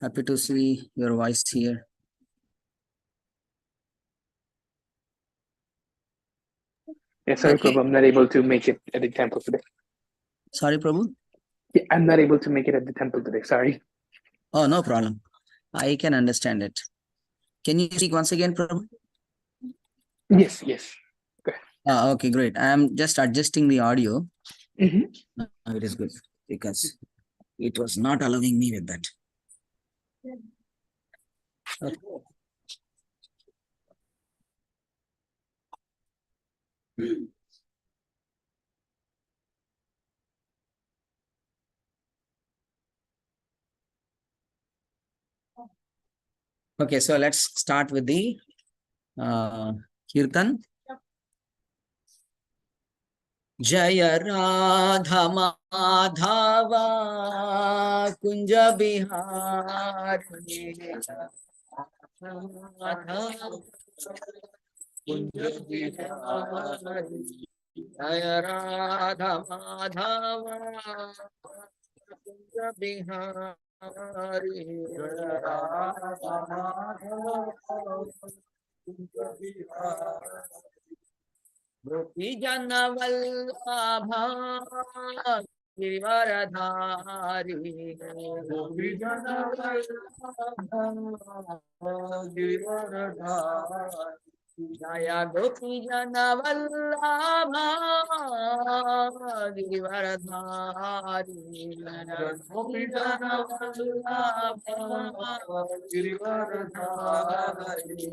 Happy to see your voice here. Yes, sorry, Okay. Prabhu, I'm not able to make it at the temple today. Sorry, Prabhu. Yeah, I'm not able to make it at the temple today. Sorry. Oh, no problem. I can understand it. Can you speak once again, Prabhu? Yes, yes. Okay. Okay, great. I'm just adjusting the audio. Mm-hmm. Now it is good because it was not allowing me with that. Okay. Okay, so let's start with the Kirtan. Jaya Radha Madhava Kunja Bihari Kunja Bihari Jaya Radha Madhava Kunja Bihari Jaya Radha Madhava Kunja Bihari Gopi Jana Vallabha Girivaradhari Gopi Jana Vallabha Girivaradhari Jaya Gopi Jana Vallabha Girivaradhari Gopi Jana Vallabha Girivaradhari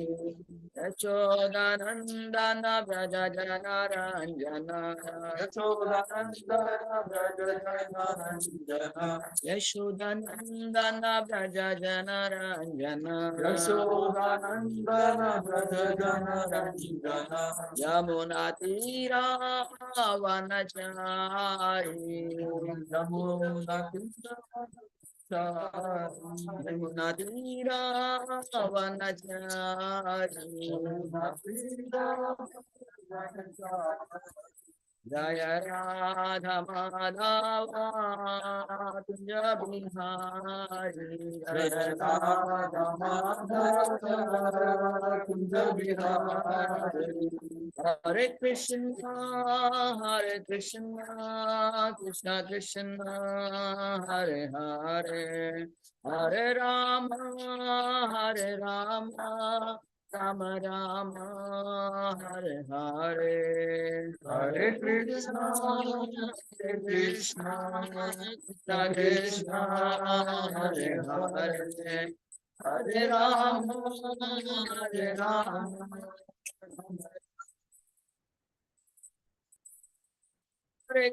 Yashodanandana Braja Janaranjana Yashodanandana Braja Janaranjana Yashodanandana Braja Janaranjana Yashodanandana Braja Janaranjana Yamuna Tira Vanachari Yamuna Tira Yamuna Tira Jaya Radha Madhava Kunja Bihari Jaya Radha Madhava Kunja Bihari Hare Krishna Krishna Krishna Hare Hare Hare Rama Rama Rama Hare Hare Hare Krishna Krishna Krishna Hare Hare Hare Rama Hare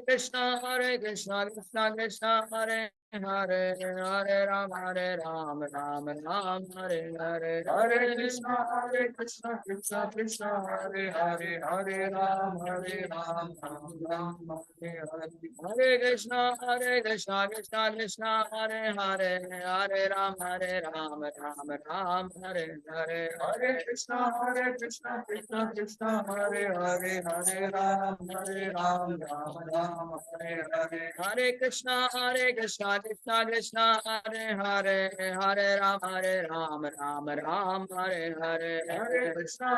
Krishna Krishna Krishna Hare Hare Hare Ram Ram Ram Hare Hare Hare Krishna Krishna Krishna Hare Hare Hare Ram Ram Ram Hare Hare Hare Krishna Krishna Krishna Hare Hare Hare Ram Ram Ram Hare Hare Hare Krishna Krishna Krishna Hare Hare Hare Ram Ram Ram Hare Hare Hare Krishna Krishna Krishna Hare Hare Hare Ram Ram Ram Hare Hare Hare Krishna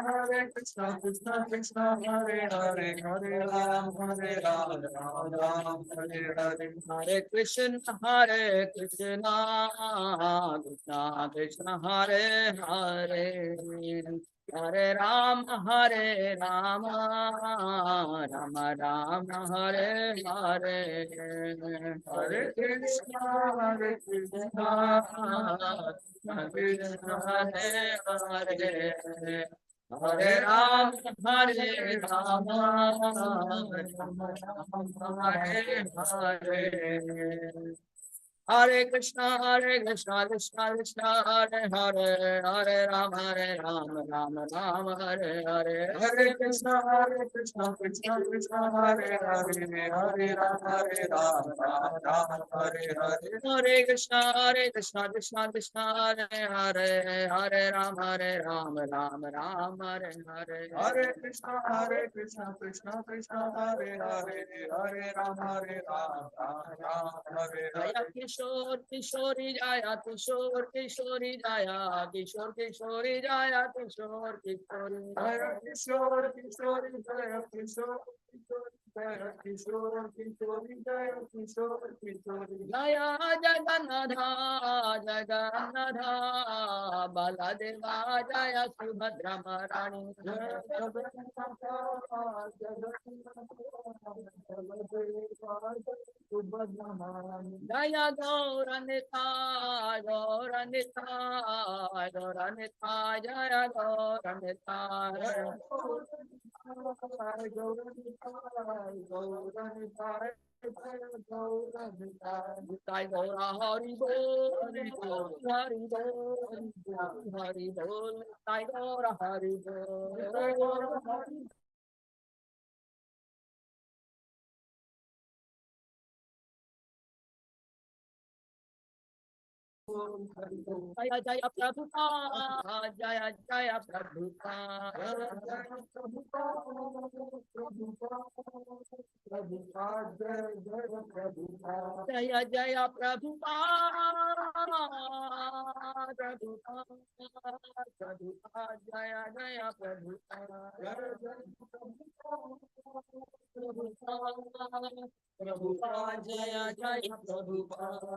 Krishna Krishna Hare Hare Hare Ram Ram Hare Hare Hare Krishna Krishna Krishna Hare Hare Hare Ram Ram Ram Hare Hare Hare Krishna Krishna Krishna Hare Hare Hare Ram Ram Hare Hare Hare Krishna Krishna Krishna Hare Hare Hare Ram Ram Ram Hare Hare Hare Krishna Krishna Krishna Hare Hare Hare Ram Ram Hare Hare Hare Krishna Krishna Krishna Hare Hare Hare Ram Ram Hare Hare Hare Krishna Krishna Krishna Hare Hare Hare Ram Ram Hare Hare किशोर किशोरी जाया किशोर किशोरी जाया किशोर किशोरी जाया किशोर किशोरी जाया किशोर किशोरी जाया किशोर किशोर किशोरी जाया किशोर किशोरी जाया जगन्नाथा जगन्नाथा बालादेवा जाया सुभद्रा महारानी Jaya Gauranitha, Gauranitha, Gauranitha, Jaya Gauranitha, Jai Gaura Hari Bol, Hari Bol, Hari Bol, Hari Bol, Jai Gaura Hari Bol. Jaya Jaya Prabhupada, Jaya Jaya Prabhupada, Jaya Jaya Prabhupada, Prabhupada, Jaya Jaya Prabhupada, Prabhupada, Jaya Jaya Prabhupada.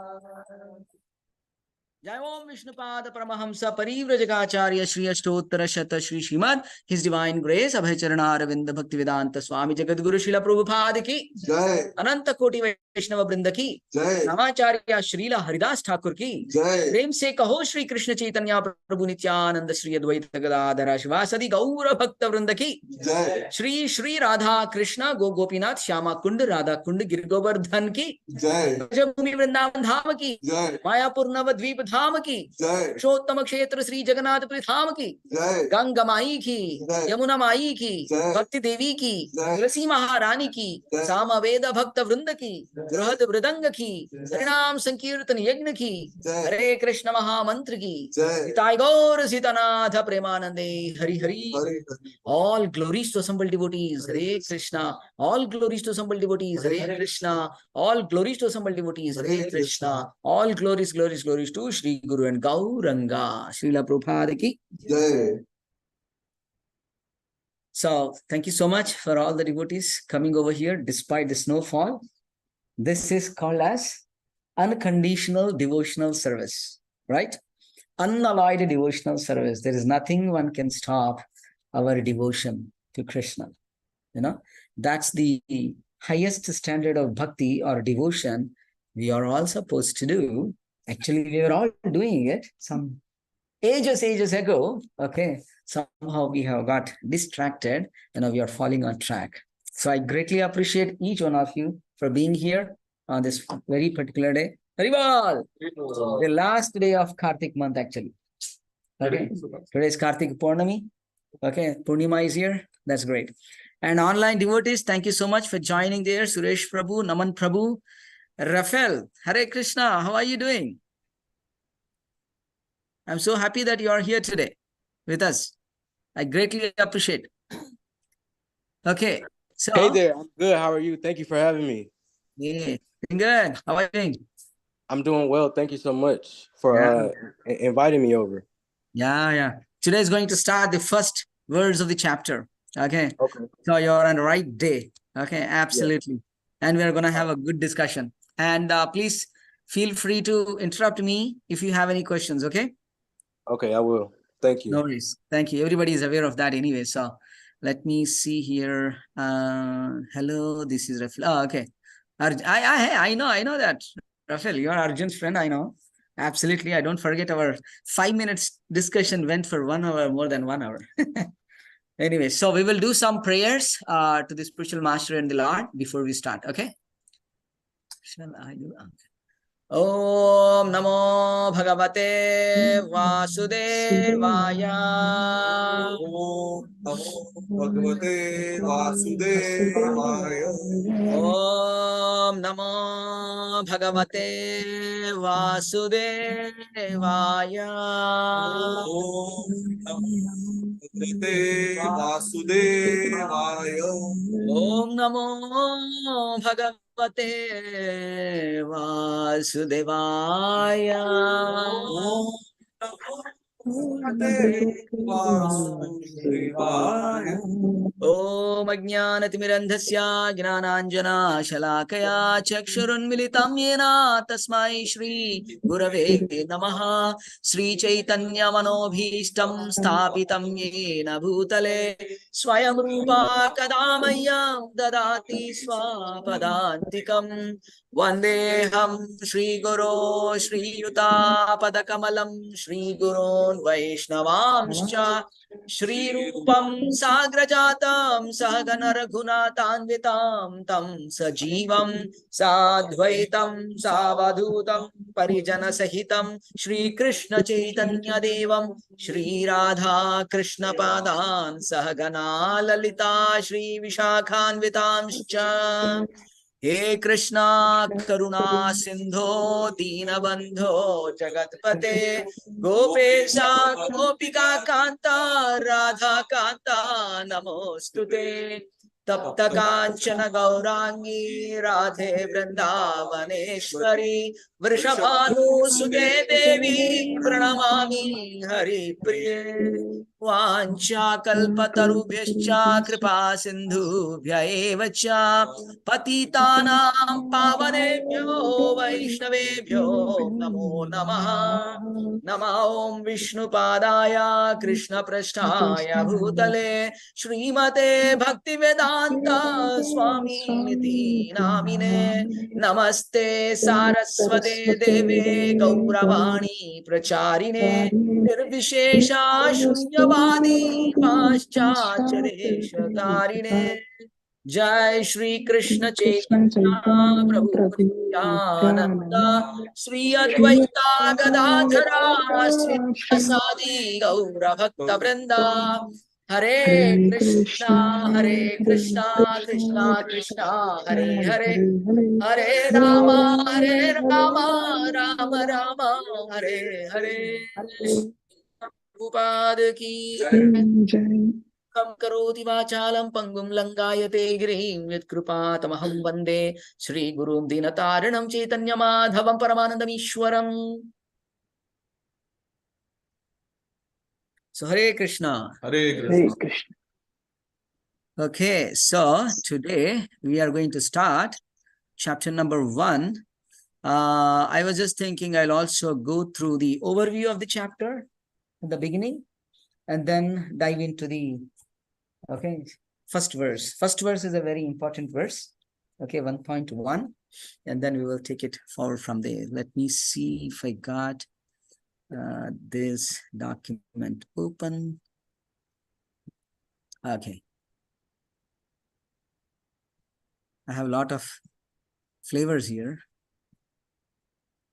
Jai Om Vishnupad Paramahamsa Parivrajagacharya Shri Ashtotara Shata Shri Srimad His Divine Grace Abhay Charana Aravinda Bhaktivedanta Swami Jagadguru Srila Prabhupada ki Jai Ananta Koti Vaishnava Vrinda ki Jai Namacharya Srila Haridas Thakur ki Jai Prem se kaho Shri Krishna Chaitanya Prabhu Nityananda Shri Advaita Gadadhara Shivasadi Gaura Bhakta Vrinda ki Jai Shri Shri Radha Krishna Go Gopinath Shyama Kund Radha Kund Gir Govardhan ki Jai Brajabhumi Vrindavan Dham ki Jai Mayapur Navadvip धाम की पुरुषोत्तम क्षेत्र श्री जगन्नाथपुरी धाम की गंगा माई की यमुना माई की भक्ति देवी की तुलसी महारानी की सामवेद भक्त वृंद की बृहद मृदंग की हरिनाम संकीर्तन यज्ञ की हरे कृष्ण महामंत्र की निताय गौर सीतानाथ प्रेमानंदे Hari Hari all glories to assembled devotees Hare Krishna all glories to assembled devotees Hare Krishna all glories to assembled devotees Hare Krishna all glories to Shri Guru and Gauranga Srila Prabhupada ki Jai. So thank you so much for all the devotees coming over here despite the snowfall. This is called as unconditional devotional service, right? Unalloyed devotional service. There is nothing one can stop our devotion to Krishna. You know, that's the highest standard of bhakti or devotion we are all supposed to do. Actually, we were all doing it some ages ago. Okay, somehow we have got distracted and we are falling on track. So I greatly appreciate each one of you for being here on this very particular day. Haribol! The last day of Kartik month actually. Okay, today is Kartik Purnami. Okay, Purnima is here. That's great. And online devotees, thank you so much for joining there. Suresh Prabhu, Naman Prabhu, Rafael, Hare Krishna, how are you doing? I'm so happy that you are here today with us. I greatly appreciate. Okay, so. Hey there, I'm good. How are you? Thank you for having me. Yeah, good. How are you doing? I'm doing well. Thank you so much for inviting me over. Yeah. Today is going to start the first words of the chapter. Okay. So you're on the right day. Okay, absolutely. Yeah. And we're going to have a good discussion. And please feel free to interrupt me if you have any questions. Okay. Okay, I will. Thank you. No worries. Thank you. Everybody is aware of that anyway. So let me see here. Hello, this is Rafael. Oh, okay. I know that. Rafael, you're Arjun's friend. I know. Absolutely. I don't forget our 5 minutes discussion went for 1 hour, more than 1 hour. Anyway, so we will do some prayers to the spiritual master and the Lord before we start. Okay. Shall I do? Om Namo Bhagavate Vasudevaya. Om Namo Bhagavate Vasudevaya. Om Namo Bhagavate Vasudevaya. Om Namo प्रभुते वासुदेवाय Om Namo Bhagavate Vasudevaya. Om Namo Bhagavate Vasudevaya. Om Ajnanatimirandhasya Gnananjana Shalakaya Chakshurunmilitam Yena Tasmai Shri Gurave Namaha. Shri Chaitanya Manobhishtam Sthapitam Yena Bhutale Swayam Rupa Kadamayyam Dadati Swapadantikam. Vandeham Shri Guru Shri Yuta Padakamalam Shri Gurun Vaishnavamscha Shri Rupam Sagrajatam Sahagana Raghunatanvitam Tam Sajivam Sadvaitam Savadhutam Parijana Sahitam Shri Krishna Chaitanya Devam Shri Radha Krishna Padan Sahagana Lalita Shri Vishakhanvitamscha. हे कृष्णा करुणा सिंधो दीनबंधो जगतपते गोपेशा गोपिका कांता राधा कांता नमोस्तुते तप्त कांचन गौरांगी राधे वृंदावनेश्वरी वृषभानुसुते देवी प्रणमामि हरिप्रिये वाञ्छाकल्पतरुभ्यश्च कृपा सिन्धुभ्य एव च पतितानां पावनेभ्यो वैष्णवेभ्यो नमो नमः नमः ॐ विष्णुपादाय कृष्णपृष्ठाय भूतले श्रीमते भक्तिवेदान्त स्वामीनिति नामिने नमस्ते सारस्वते देवे गौरवाणी प्रचारिणे निर्विशेषा शून्यवादी पाश्चात्यदेशकारिणे जय श्री कृष्ण चैतन्य प्रभु नित्यानंद श्री अद्वैता गदाधरा श्रीवासादि गौर भक्त वृंदा हरे कृष्णा कृष्णा कृष्णा हरे हरे हरे राम राम राम हरे हरे प्रभुपाद की कम करोति वाचालं पंगुं लंगायते गिरिं यत्कृपातमहं वन्दे श्रीगुरुं दीनतारिणं चैतन्यमाधवं परमानन्दमीश्वरम्. So Hare Krishna. Hare Hare Krishna. Krishna. Okay, so today we are going to start chapter number 1. I was just thinking I'll also go through the overview of the chapter at the beginning and then dive into the first verse. First verse is a very important verse. Okay, 1.1, and then we will take it forward from there. Let me see if I got this document open. Okay. I have a lot of flavors here.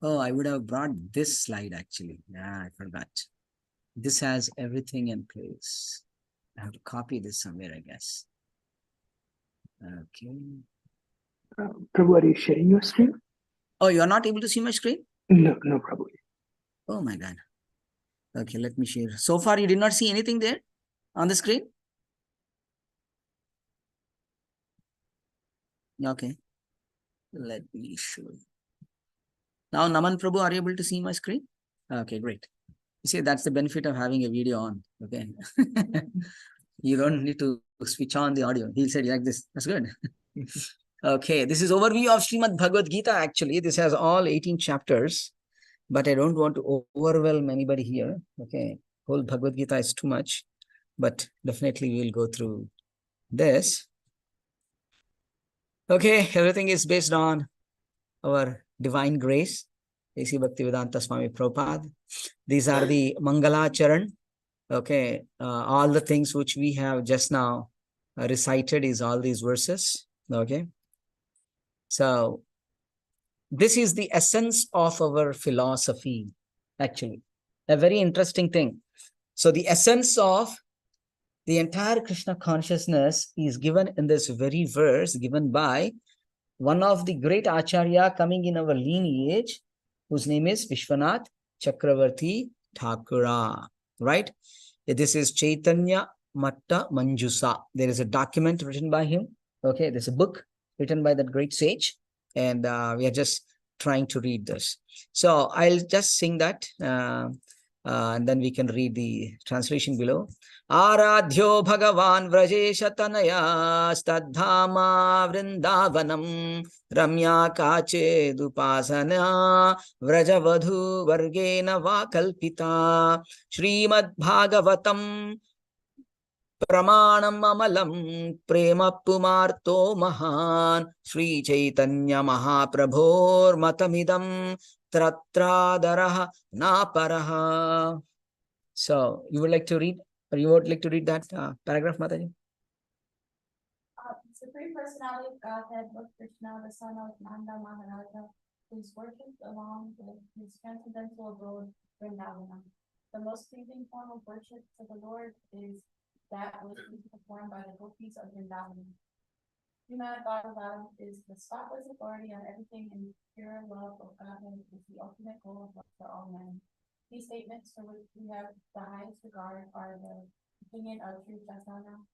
Oh, I would have brought this slide actually. Yeah, I forgot. This has everything in place. I have to copy this somewhere, I guess. Okay. Prabhu, are you sharing your screen? Oh, you are not able to see my screen? No, Prabhu. Oh my God. Okay, let me share. So far, you did not see anything there on the screen? Okay. Let me show you. Now, Naman Prabhu, are you able to see my screen? Okay, great. You see, that's the benefit of having a video on. Okay. You don't need to switch on the audio. He said like this. That's good. Okay, this is overview of Srimad Bhagavad Gita. Actually, this has all 18 chapters, but I don't want to overwhelm anybody here. Okay, whole Bhagavad Gita is too much, but definitely we'll go through this. Okay, everything is based on our divine grace. A.C. Bhaktivedanta Swami Prabhupada. These are the Mangala Charan. Okay, all the things which we have just now recited is all these verses. Okay, so this is the essence of our philosophy, actually. A very interesting thing. So the essence of the entire Krishna consciousness is given in this very verse given by one of the great Acharya coming in our lineage, whose name is Vishwanath Chakravarti Thakura, right? This is Chaitanya Matta Manjusa. There is a document written by him. Okay, there's a book written by that great sage, and we are just trying to read this. So I'll just sing that, and then we can read the translation below. Aradhyo Bhagavan Vrajesha Tanaya Stadhama Vrindavanam Ramya Kache Dupasana Vrajavadhu Vargena Vakalpita Srimad Bhagavatam Pramanam Amalam Prema Pumarto Mahan Sri Chaitanya Mahaprabhor Matamidam Tratradaraha Naparaha. So you would like to read, or you would like to read that paragraph, Mataji? Supreme Personality of Godhead, Lord Krishna, the son of Nanda Maharaja, who is worshipped along with his transcendental abode, Vrindavana. The most pleasing form of worship to the Lord is that which is performed by the gopis of Vrindavana. Srimad Bhagavatam is the spotless authority on everything, and pure love of Godhead is the ultimate goal of love for all men. These statements for which we have the highest regard are the opinion of Sri Chaitanya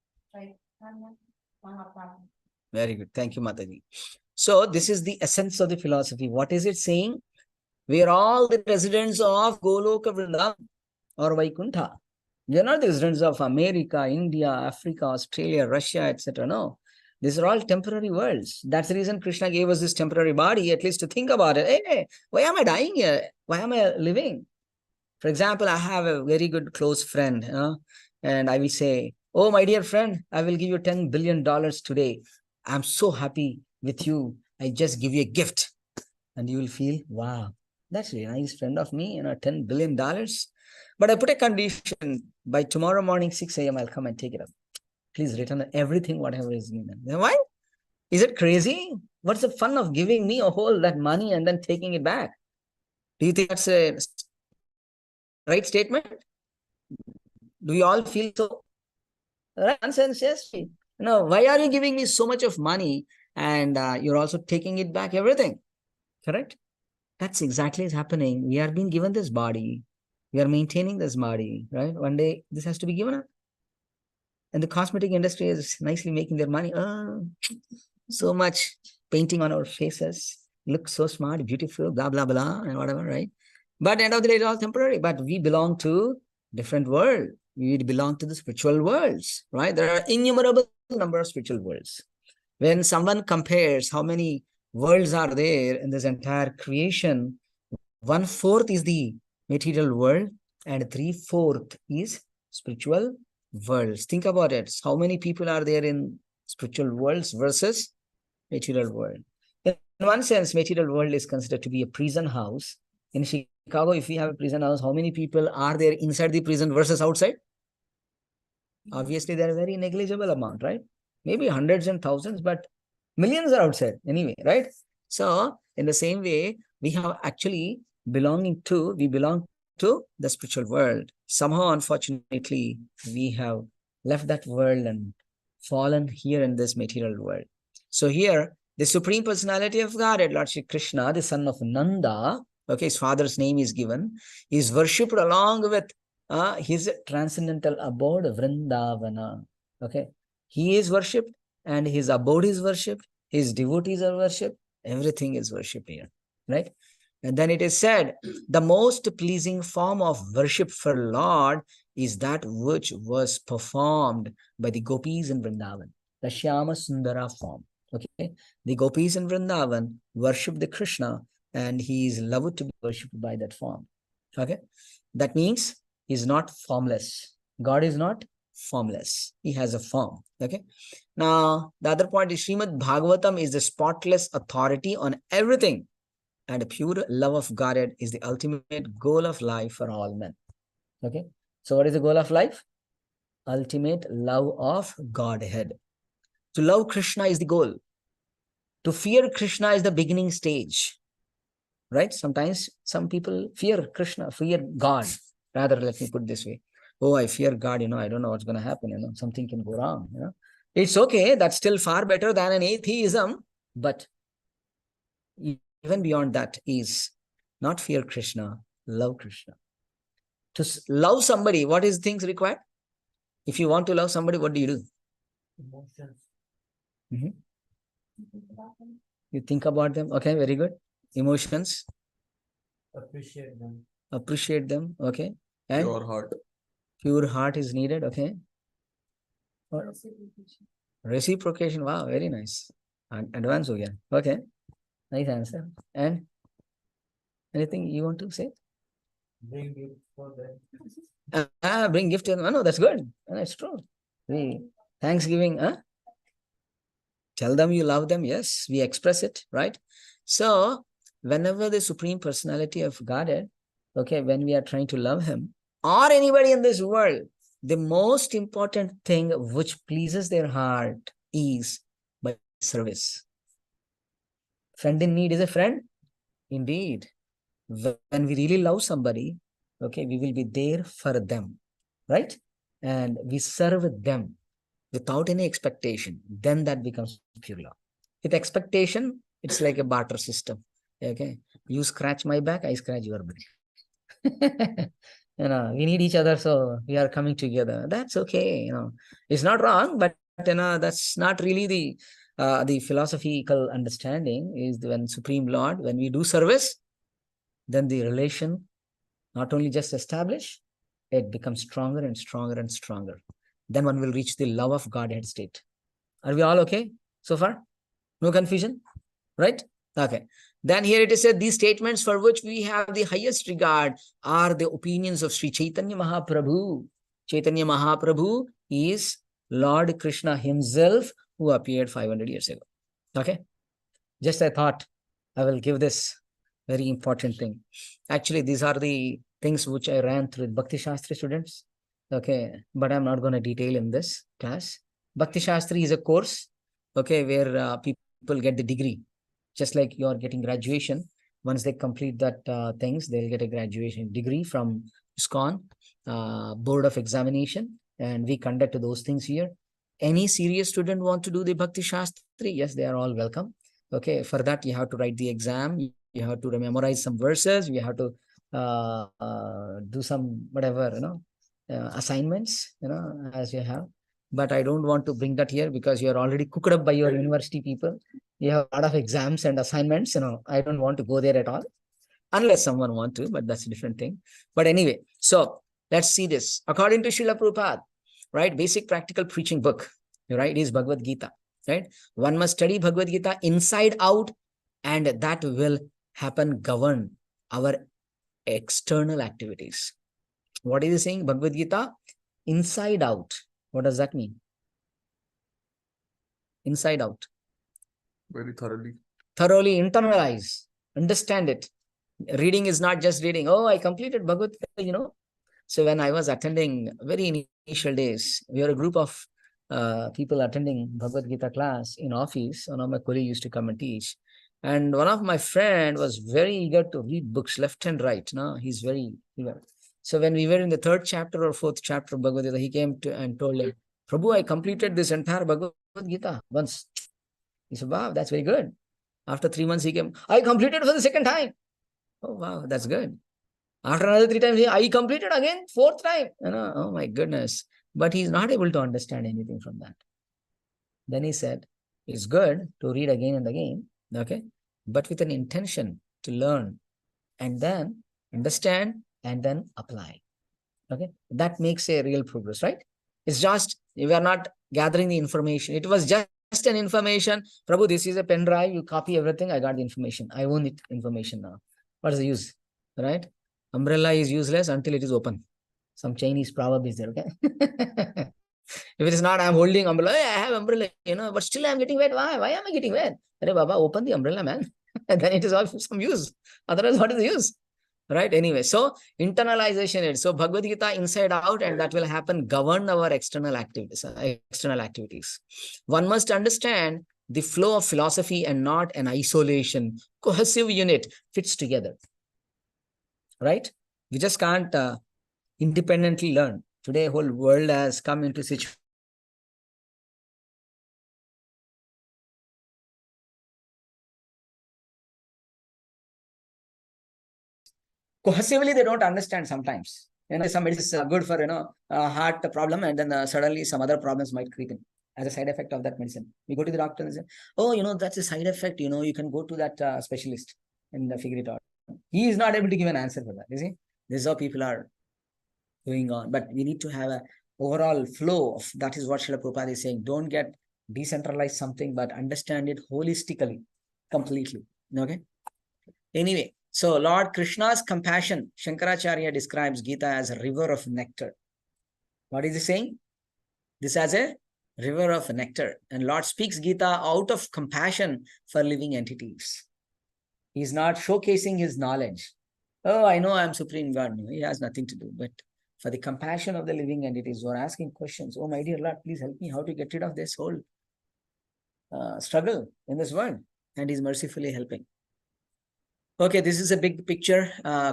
Mahaprabhu. Very good. Thank you, Mataji. So this is the essence of the philosophy. What is it saying? We are all the residents of Goloka Vrindavan or Vaikuntha. We are not the residents of America, India, Africa, Australia, Russia, etc. No. These are all temporary worlds. That's the reason Krishna gave us this temporary body, at least to think about it. Hey, why am I dying here? Why am I living? For example, I have a very good close friend, and I will say, oh, my dear friend, I will give you $10 billion today. I'm so happy with you. I just give you a gift. And you will feel, wow, that's a nice friend of me, $10 billion. But I put a condition, by tomorrow morning, 6 a.m., I'll come and take it up. Please return everything, whatever is given. Why? Is it crazy? What's the fun of giving me a whole that money and then taking it back? Do you think that's a right statement? Do you all feel so? Right? Nonsense, yes. Why are you giving me so much of money and you're also taking it back, everything? Correct? That's exactly what's happening. We are being given this body. We are maintaining this body, right? One day, this has to be given up. And the cosmetic industry is nicely making their money. Oh, so much painting on our faces. Look so smart, beautiful, blah, blah, blah, and whatever, right? But at the end of the day, it's all temporary. But we belong to different world. We belong to the spiritual worlds, right? There are innumerable number of spiritual worlds. When someone compares how many worlds are there in this entire creation, 1/4 is the material world and 3/4 is spiritual worlds. Think about it. How many people are there in spiritual worlds versus material world? In one sense, material world is considered to be a prison house. In Chicago, if we have a prison house, how many people are there inside the prison versus outside? Obviously, they're a very negligible amount, right? Maybe hundreds and thousands, but millions are outside anyway, right? So in the same way, we have actually we belong to the spiritual world. Somehow, unfortunately, we have left that world and fallen here in this material world. So here, the Supreme Personality of Godhead, Lord Shri Krishna, the son of Nanda, okay, his father's name is given, is worshipped along with his transcendental abode, Vrindavana. Okay, he is worshipped and his abode is worshipped, his devotees are worshipped, everything is worshipped here, right? And then it is said, the most pleasing form of worship for Lord is that which was performed by the gopis in Vrindavan, the Shyama Sundara form. Okay, the gopis in Vrindavan worship the Krishna and he is loved to be worshipped by that form. Okay, that means he's not formless. God is not formless. He has a form. Okay. Now, the other point is Srimad Bhagavatam is the spotless authority on everything. And a pure love of Godhead is the ultimate goal of life for all men. Okay. So what is the goal of life? Ultimate love of Godhead. To love Krishna is the goal. To fear Krishna is the beginning stage. Right? Sometimes some people fear Krishna, fear God. Rather, let me put it this way. Oh, I fear God, I don't know what's going to happen, something can go wrong, It's okay, that's still far better than an atheism, but even beyond that is not fear Krishna, love Krishna. To love somebody, what is things required? If you want to love somebody, what do you do? Emotions. You think about them. Okay, very good. Emotions. Appreciate them. Appreciate them. Okay. And Pure heart. pure heart is needed. Okay. Reciprocation. Wow, very nice. Advance again. Okay. Nice answer. And anything you want to say? Bring it for them. Bring gift to them. No, that's good. That's true. Thanksgiving. Tell them you love them. Yes, we express it, right? So whenever the Supreme Personality of Godhead, okay, when we are trying to love him or anybody in this world, the most important thing which pleases their heart is by service. Friend in need is a friend indeed. When we really love somebody, okay, we will be there for them, right? And we serve them without any expectation. Then that becomes pure love. With expectation, it's like a barter system. Okay, you scratch my back, I scratch your back. We need each other, so we are coming together. That's okay. It's not wrong, but that's not really the philosophical understanding. Is when Supreme Lord, when we do service, then the relation not only just establish, it becomes stronger and stronger and stronger. Then one will reach the love of Godhead state. Are we all okay so far? No confusion, right? Okay. Then here it is said, these statements for which we have the highest regard are the opinions of Sri Chaitanya Mahaprabhu. Chaitanya Mahaprabhu is Lord Krishna himself who appeared 500 years ago. Okay. Just I thought I will give this very important thing. Actually, these are the things which I ran through with Bhakti Shastri students. Okay. But I'm not going to detail in this class. Bhakti Shastri is a course, okay, where people get the degree. Just like you're getting graduation, once they complete that things, they'll get a graduation degree from ISKCON, Board of Examination, and we conduct those things here. Any serious student want to do the Bhakti Shastri? Yes, they are all welcome. Okay, for that you have to write the exam, you have to memorize some verses, you have to do some whatever, assignments, as you have. But I don't want to bring that here because you are already cooked up by your university people. You have a lot of exams and assignments, I don't want to go there at all, unless someone want to, but that's a different thing. But anyway, so let's see this. According to Srila Prabhupada, right, basic practical preaching book, right, is Bhagavad Gita, right? One must study Bhagavad Gita inside out, and that will govern our external activities. What is he saying? Bhagavad Gita inside out. What does that mean? Inside out. Very thoroughly. Thoroughly internalize, understand it. Reading is not just reading. Oh, I completed Bhagavad Gita, So when I was attending very initial days, we were a group of people attending Bhagavad Gita class in office. One of my colleagues used to come and teach. And one of my friend was very eager to read books left and right. He's very eager. So when we were in the 3rd chapter or 4th chapter of Bhagavad Gita, he came to and told him, Prabhu, I completed this entire Bhagavad Gita once. He said, wow, that's very good. After 3 months, he came, I completed for the 2nd time. Oh, wow, that's good. After another 3 times, I completed again, 4th time. Oh my goodness. But he's not able to understand anything from that. Then he said, it's good to read again and again, okay, but with an intention to learn and then understand and then apply. Okay, that makes a real progress, right? It's just, we are not gathering the information. It was just an information. Prabhu, this is a pen drive. You copy everything. I got the information. I own it information now. What is the use, right? Umbrella is useless until it is open. Some Chinese proverb is there, okay? If it is not, I'm holding umbrella. Hey, I have umbrella, but still I'm getting wet. Why? Why am I getting wet? Arey Baba, open the umbrella, man. And then it is of some use. Otherwise, what is the use? Right? Anyway, so internalization is so Bhagavad Gita inside out, and that will happen, govern our external activities. One must understand the flow of philosophy and not an isolation. Cohesive unit fits together. Right? We just can't independently learn. Today, whole world has come into situation. Cohesively, they don't understand sometimes. some medicines are good for, heart problem, and then suddenly some other problems might creep in as a side effect of that medicine. We go to the doctor and say, oh, that's a side effect, you can go to that specialist and figure it out. He is not able to give an answer for that. You see, this is how people are going on. But we need to have a overall flow of, that is what Srila Prabhupada is saying. Don't get decentralized something, but understand it holistically, completely. Okay. Anyway, so Lord Krishna's compassion, Shankaracharya describes Gita as a river of nectar. What is he saying? This as a river of nectar. And Lord speaks Gita out of compassion for living entities. He's not showcasing his knowledge. Oh, I know I'm Supreme God. No, he has nothing to do. But for the compassion of the living entities who are asking questions, oh, my dear Lord, please help me how to get rid of this whole struggle in this world. And he's mercifully helping. Okay, this is a big picture.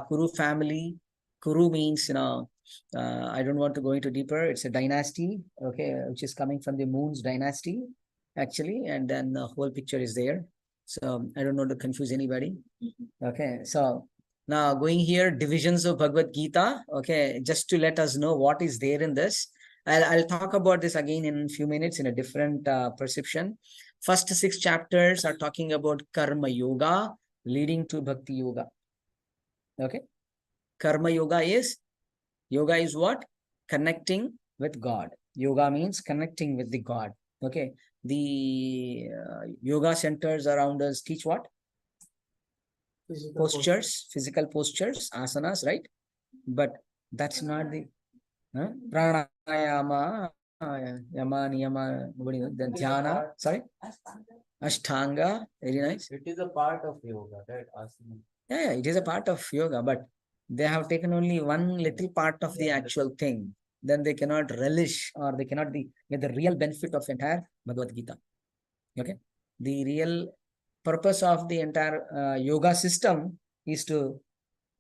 Kuru family. Kuru means, I don't want to go into deeper. It's a dynasty, okay, which is coming from the moon's dynasty, actually. And then the whole picture is there. So I don't want to confuse anybody. Okay, so now going here, divisions of Bhagavad Gita. Okay, just to let us know what is there in this. I'll talk about this again in a few minutes in a different perception. First 6 chapters are talking about Karma Yoga leading to Bhakti Yoga. Okay, Karma Yoga is what? Connecting with God. Yoga means connecting with the God. Okay, the yoga centers around us teach what? Physical postures, asanas, right? But that's not the pranayama, yama, niyama, then dhyana, sorry? Ashtanga, very nice. It is a part of yoga, right? Asana. Yeah, it is a part of yoga, but they have taken only one little part of the actual thing. Then they cannot relish, or they cannot get the real benefit of entire Bhagavad Gita. Okay, the real purpose of the entire yoga system is to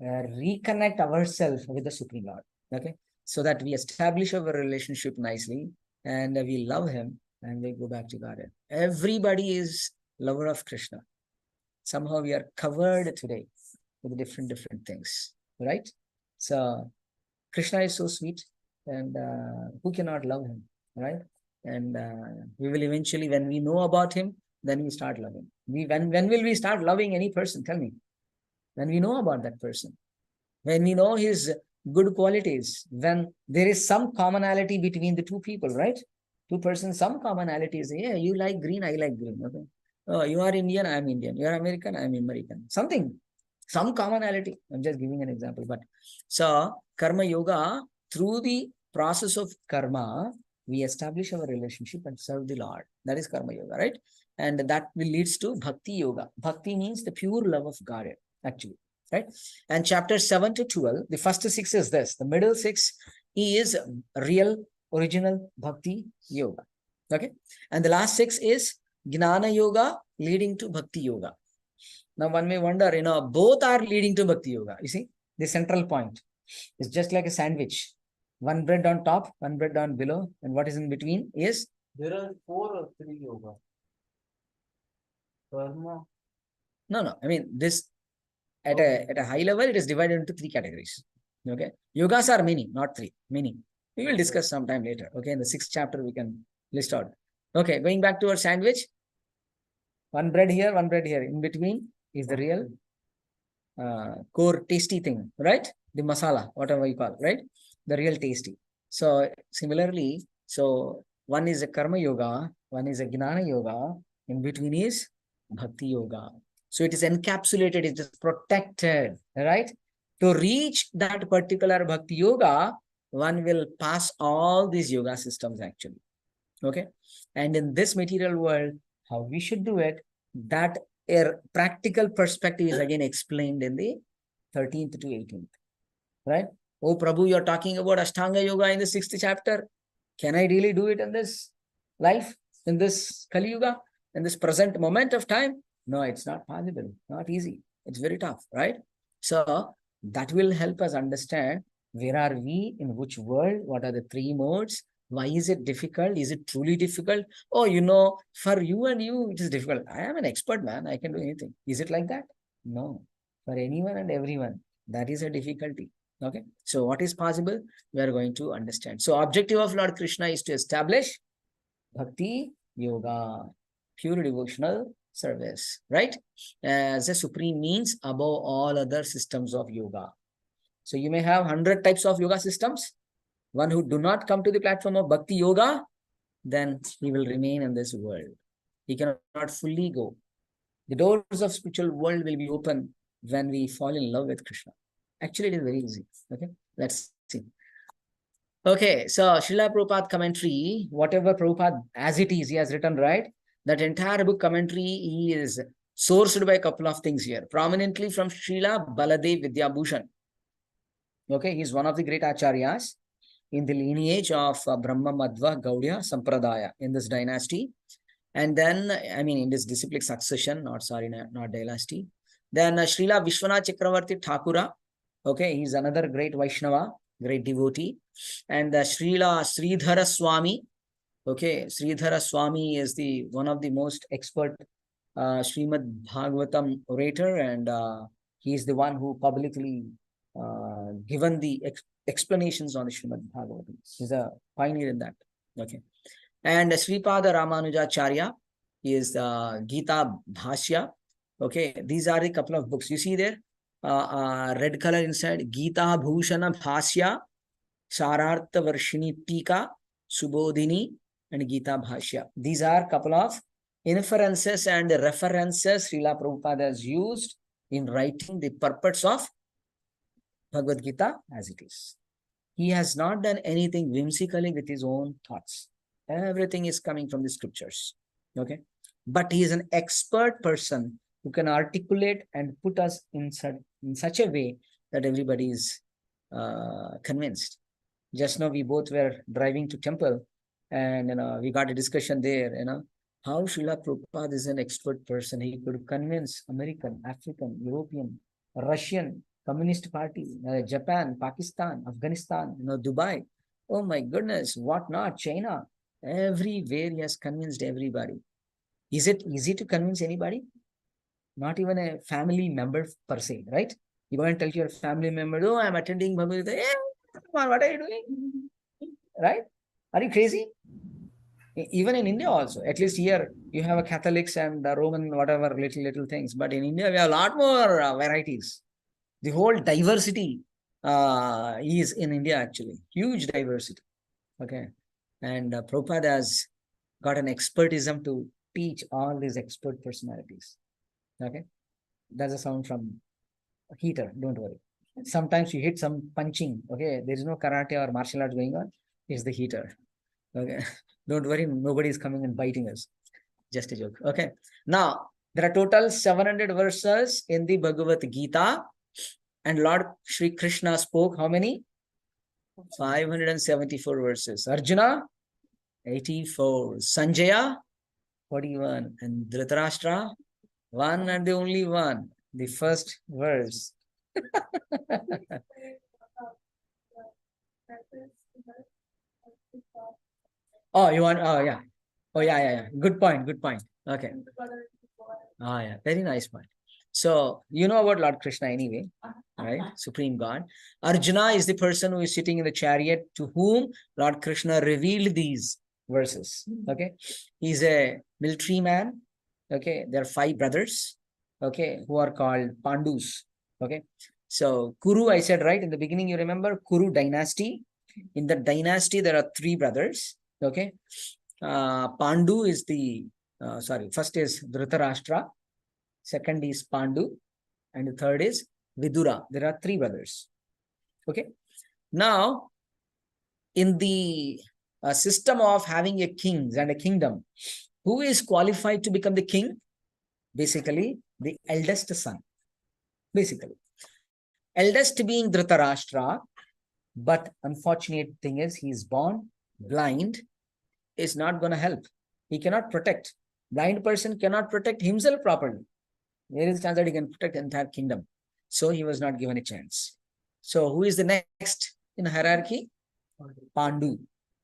reconnect ourselves with the Supreme Lord. Okay, so that we establish our relationship nicely and we love him and we go back to Godhead. Everybody is lover of Krishna. Somehow we are covered today with different things, right? So Krishna is so sweet, and who cannot love him, right? And we will eventually, when we know about him, then we start loving. When will we start loving any person? Tell me. When we know about that person, when we know his good qualities, when there is some commonality between the two people, right? Two persons, some commonality is, yeah, you like green, I like green. Okay. Oh, you are Indian, I am Indian. You are American, I am American. Something, some commonality. I'm just giving an example. But so Karma Yoga, through the process of karma, we establish our relationship and serve the Lord. That is Karma Yoga, right? And that will leads to Bhakti Yoga. Bhakti means the pure love of God, actually, right? And chapter 7 to 12, the first 6 is this. The middle 6 is real, original Bhakti Yoga. Okay. And the last 6 is Jnana Yoga leading to Bhakti Yoga. Now one may wonder, both are leading to Bhakti Yoga. You see, the central point is just like a sandwich. One bread on top, one bread on below, and what is in between is? There are 4 or 3 yoga. Karma. No. I mean, this at a high level, it is divided into 3 categories. Okay. Yogas are many, not 3. Many. We will discuss sometime later. Okay. In the 6th chapter, we can list out. Okay. Going back to our sandwich. One bread here, one bread here. In between is the real core tasty thing, right? The masala, whatever you call, right? The real tasty. So similarly, so one is a karma yoga, one is a jnana yoga, in between is bhakti yoga. So it is encapsulated, it is protected, right? To reach that particular bhakti yoga, one will pass all these yoga systems actually. Okay. And in this material world, how we should do it, that a practical perspective is again explained in the 13th to 18th, right? Oh, Prabhu, you're talking about Ashtanga Yoga in the 6th chapter. Can I really do it in this life, in this Kali Yuga, in this present moment of time? No, it's not possible, not easy. It's very tough, right? So that will help us understand where are we, in which world, what are the 3 modes, why is it difficult? Is it truly difficult? Oh, for you and you, it is difficult. I am an expert, man. I can do anything. Is it like that? No. For anyone and everyone, that is a difficulty. Okay, so what is possible? We are going to understand. So objective of Lord Krishna is to establish bhakti yoga, pure devotional service, right? As a supreme means above all other systems of yoga. So you may have 100 types of yoga systems. One who do not come to the platform of bhakti yoga, then he will remain in this world. He cannot fully go. The doors of spiritual world will be open when we fall in love with Krishna. Actually, it is very easy. Okay, let's see. Okay, so Srila Prabhupada commentary, whatever Prabhupada as it is, he has written, right? That entire book commentary, he is sourced by a couple of things here. Prominently from Srila Baladev Vidyabhushan. Okay, he is one of the great acharyas in the lineage of Brahma Madhva Gaudiya Sampradaya in this dynasty. And then, I mean, in this disciplic succession, not dynasty. Then Srila Vishwanath Chakravarti Thakura. Okay, he's another great Vaishnava, great devotee. And Srila Sridhara Swami. Okay, Sridhara Swami is the one of the most expert Srimad Bhagavatam orator, and he is the one who publicly given the explanations on the Srimad Bhagavatam. He's a pioneer in that. Okay. And Sripada Ramanujacharya is Gita Bhashya. Okay, these are a couple of books. You see there, red color inside, Gita Bhushana Bhashya, Sarartha Varshini Tika, Subodhini, and Gita Bhashya. These are a couple of inferences and references Srila Prabhupada has used in writing the purpose of Bhagavad Gita as it is. He has not done anything whimsically with his own thoughts. Everything is coming from the scriptures. Okay. But he is an expert person who can articulate and put us in such a way that everybody is convinced. Just now we both were driving to temple and we got a discussion there, how Srila Prabhupada is an expert person. He could convince American, African, European, Russian, Communist Party, Japan, Pakistan, Afghanistan, Dubai. Oh my goodness, what not? China. Everywhere he has convinced everybody. Is it easy to convince anybody? Not even a family member per se, right? You go and tell your family member, oh, I'm attending Bhagavad Gita. Hey, come on, what are you doing? Right? Are you crazy? Even in India also, at least here, you have a Catholics and the Roman, whatever, little things. But in India, we have a lot more varieties. The whole diversity is in India, actually. Huge diversity. Okay. And Prabhupada has got an expertism to teach all these expert personalities. Okay. That's a sound from a heater. Don't worry. Sometimes you hit some punching. Okay. There is no karate or martial arts going on. It's the heater. Okay. Don't worry. Nobody is coming and biting us. Just a joke. Okay. Now, there are total 700 verses in the Bhagavad Gita. And Lord Shri Krishna spoke how many? 574 verses. Arjuna, 84. Sanjaya, 41. And Dhritarashtra, one and the only one. The first verse. Oh, you want? Oh, yeah. Oh, yeah. Good point. Okay. Oh, yeah. Very nice point. So, you know about Lord Krishna anyway, right? Supreme God. Arjuna is the person who is sitting in the chariot to whom Lord Krishna revealed these verses. Okay. He's a military man. Okay. There are 5 brothers. Okay. Who are called Pandus. Okay. So, Kuru, I said, right? In the beginning, you remember Kuru dynasty. In the dynasty, there are 3 brothers. Okay. Pandu is the, first is Dhritarashtra. Second is Pandu, and the third is Vidura. There are 3 brothers. Okay. Now, in the system of having a king and a kingdom, who is qualified to become the king? Basically, the eldest son. Basically, eldest being Dhritarashtra, but unfortunate thing is he is born blind. Is not going to help. He cannot protect. Blind person cannot protect himself properly. There is a chance that he can protect the entire kingdom. So he was not given a chance. So who is the next in hierarchy? Pandu.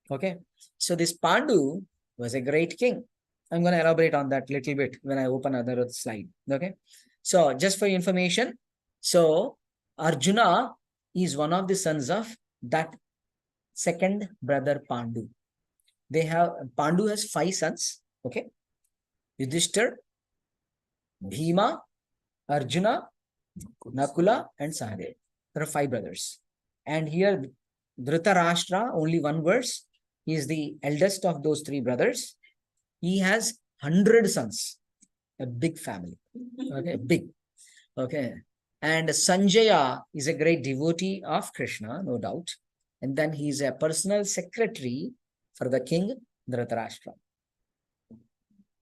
Okay. So this Pandu was a great king. I'm going to elaborate on that a little bit when I open another slide. Okay. So just for your information. So Arjuna is one of the sons of that second brother Pandu. Pandu has 5 sons. Okay. Yudhishthir, Bhima, Arjuna, Nakula, and Sahadeva. There are 5 brothers. And here, Dhritarashtra, only one verse. He is the eldest of those 3 brothers. He has 100 sons. A big family. Okay, big. Okay. And Sanjaya is a great devotee of Krishna, no doubt. And then he is a personal secretary for the king Dhritarashtra.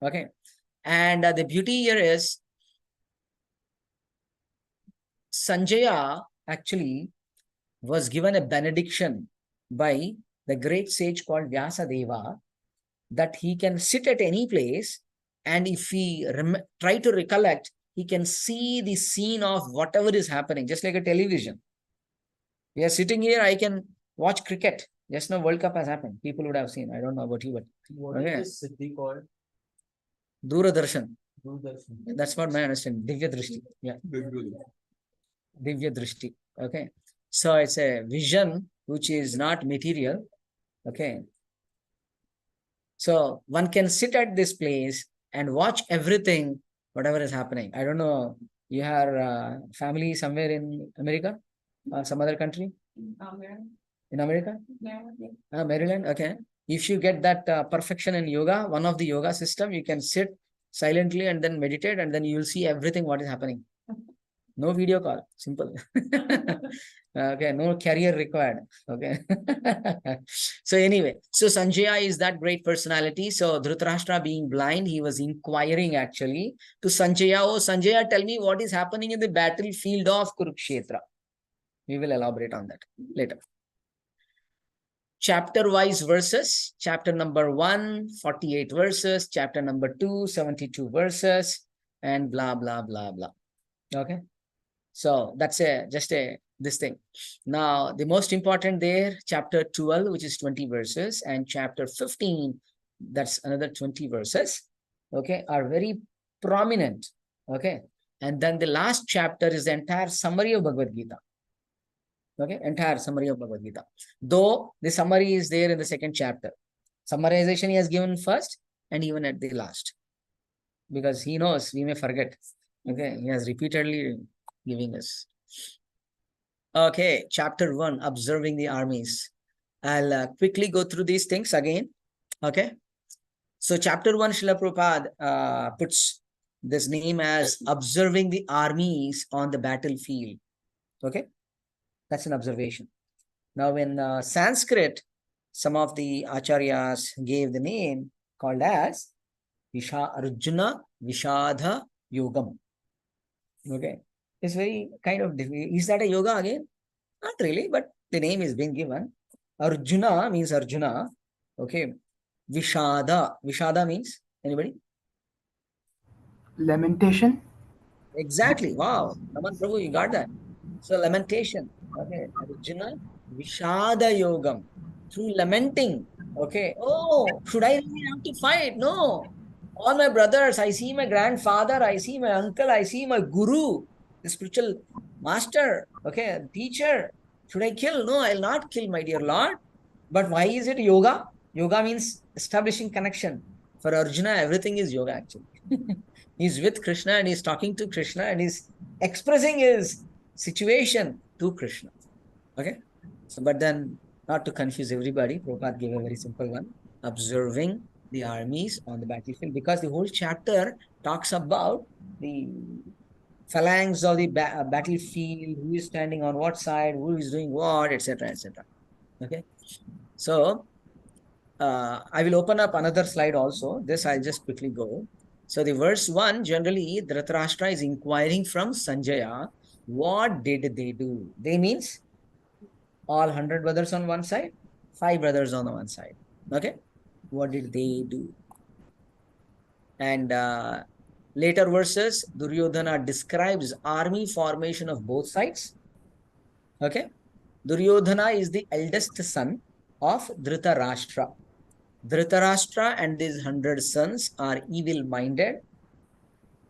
Okay. And the beauty here is Sanjaya actually was given a benediction by the great sage called Vyasadeva that he can sit at any place, and if he try to recollect, he can see the scene of whatever is happening, just like a television. We are sitting here, I can watch cricket. Just now World Cup has happened. People would have seen. I don't know about you, but What is this city called? Doordarshan. Doordarshan. That's what my understanding. Divya Drishti. Yeah. Divya Drishti. Okay. So it's a vision which is not material. Okay. So one can sit at this place and watch everything, whatever is happening. I don't know. You have family somewhere in America or some other country? In America? Maryland. Maryland. Okay. If you get that perfection in yoga, one of the yoga system, you can sit silently and then meditate, and then you will see everything what is happening. No video call. Simple. Okay. No carrier required. Okay. So anyway, so Sanjaya is that great personality. So Dhritarashtra being blind, he was inquiring actually to Sanjaya. Oh, Sanjaya, tell me what is happening in the battlefield of Kurukshetra. We will elaborate on that later. Chapter-wise verses. Chapter number 1, 48 verses. Chapter number 2, 72 verses. And blah, blah, blah, blah. Okay. So that's this thing. Now, the most important there, chapter 12, which is 20 verses, and chapter 15, that's another 20 verses, okay, are very prominent. Okay. And then the last chapter is the entire summary of Bhagavad Gita. Okay, entire summary of Bhagavad Gita. Though the summary is there in the second chapter. Summarization he has given first and even at the last. Because he knows we may forget. Okay, he has repeatedly giving us. Okay, chapter 1, observing the armies. I'll quickly go through these things again. Okay. So chapter 1, Srila Prabhupada puts this name as observing the armies on the battlefield. Okay. That's an observation. Now, in Sanskrit, some of the acharyas gave the name called as Arjuna Vishadha Yogam. Okay. It's very kind of difficult. Is that a yoga again? Not really, but the name is being given. Arjuna means Arjuna. Okay. Vishadha. Vishadha means, anybody? Lamentation. Exactly. Wow. Naman Prabhu, you got that. So lamentation. Okay. Arjuna Vishada Yogam. Through lamenting. Okay. Oh, should I really have to fight? No. All my brothers, I see my grandfather, I see my uncle, I see my guru, the spiritual master, okay, teacher. Should I kill? No, I'll not kill, my dear Lord. But why is it yoga? Yoga means establishing connection. For Arjuna, everything is yoga actually. He's with Krishna and he's talking to Krishna and he's expressing his situation to Krishna. Okay. So, but then not to confuse everybody, Prabhupada gave a very simple one. Observing the armies on the battlefield, because the whole chapter talks about the phalanx of the battlefield, who is standing on what side, who is doing what, etc., etc. Okay. So, I will open up another slide also. This I'll just quickly go. So the verse 1, generally, Dhritarashtra is inquiring from Sanjaya, what did they do? They means all 100 brothers on one side, 5 brothers on the one side. Okay. What did they do? And later verses, Duryodhana describes army formation of both sides. Okay. Duryodhana is the eldest son of Dhritarashtra. Dhritarashtra and his 100 sons are evil-minded.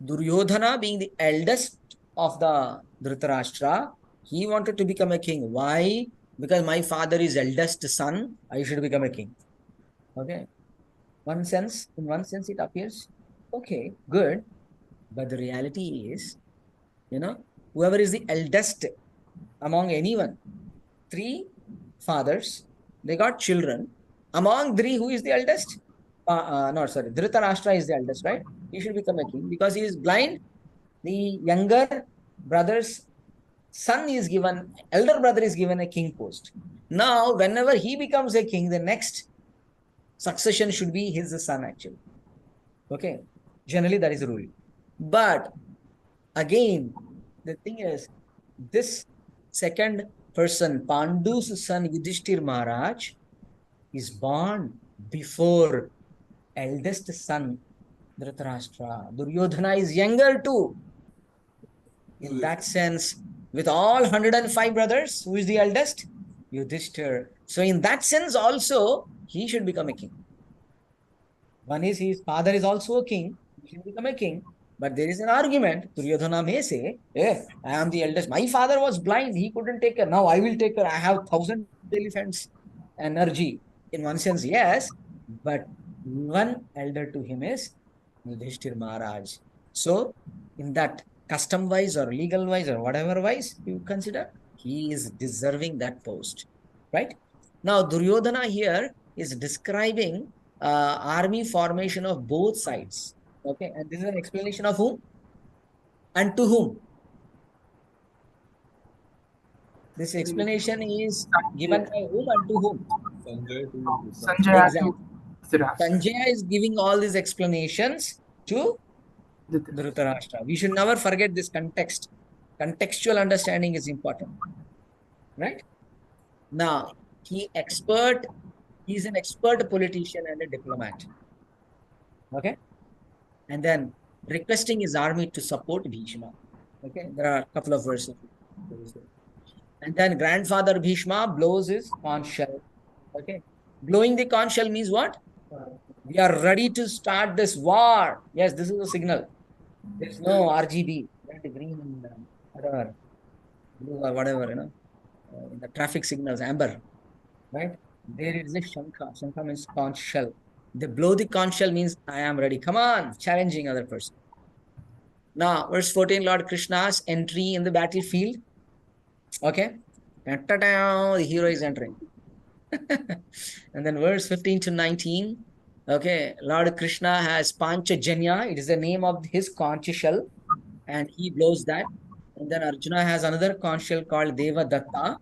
Duryodhana being the eldest of the Dhritarashtra He wanted to become a king. Why? Because my father is eldest son, I should become a king. Okay. In one sense, it appears okay, good. But the reality is, whoever is the eldest among anyone, three fathers, they got children. Among three, who is the eldest? No, sorry, Dhritarashtra is the eldest, right? He should become a king because he is blind. The younger brother's elder brother is given a king post. Now, whenever he becomes a king, the next succession should be his son, actually. Okay. Generally, that is the rule. But again, the thing is, this second person, Pandu's son Yudhishthir Maharaj, is born before eldest son Dhritarashtra. Duryodhana is younger too. In that sense, with all 105 brothers, who is the eldest? Yudhishthir. So in that sense also, he should become a king. One is his father is also a king, he should become a king. But there is an argument. Duryodhana may say, I am the eldest. My father was blind. He couldn't take care. Now I will take care. I have 1,000 elephants energy. In one sense, yes. But one elder to him is Yudhishthir Maharaj. So in that custom wise or legal wise or whatever wise you consider, he is deserving that post. Right? Now Duryodhana here is describing army formation of both sides. Okay, and this is an explanation of whom and to whom. This explanation is given by whom and to whom. Sanjay Exactly. to Dhritarashtra. Sanjaya is giving all these explanations to Dhritarashtra. We should never forget this context. Contextual understanding is important. Right? Now, he is an expert politician and a diplomat. Okay? And then requesting his army to support Bhishma. Okay, there are a couple of verses. And then grandfather Bhishma blows his conch shell. Okay, blowing the conch shell means what? We are ready to start this war. Yes, this is a signal. There's no RGB, red, green, whatever, blue or whatever, in the traffic signals, amber, right? There is a shankha. Shankha means conch shell. They blow the conch shell means I am ready. Come on, challenging other person. Now, verse 14, Lord Krishna's entry in the battlefield. Okay. The hero is entering. And then verse 15 to 19. Okay. Lord Krishna has Panchajanya. It is the name of his conch shell. And he blows that. And then Arjuna has another conch shell called Deva Datta.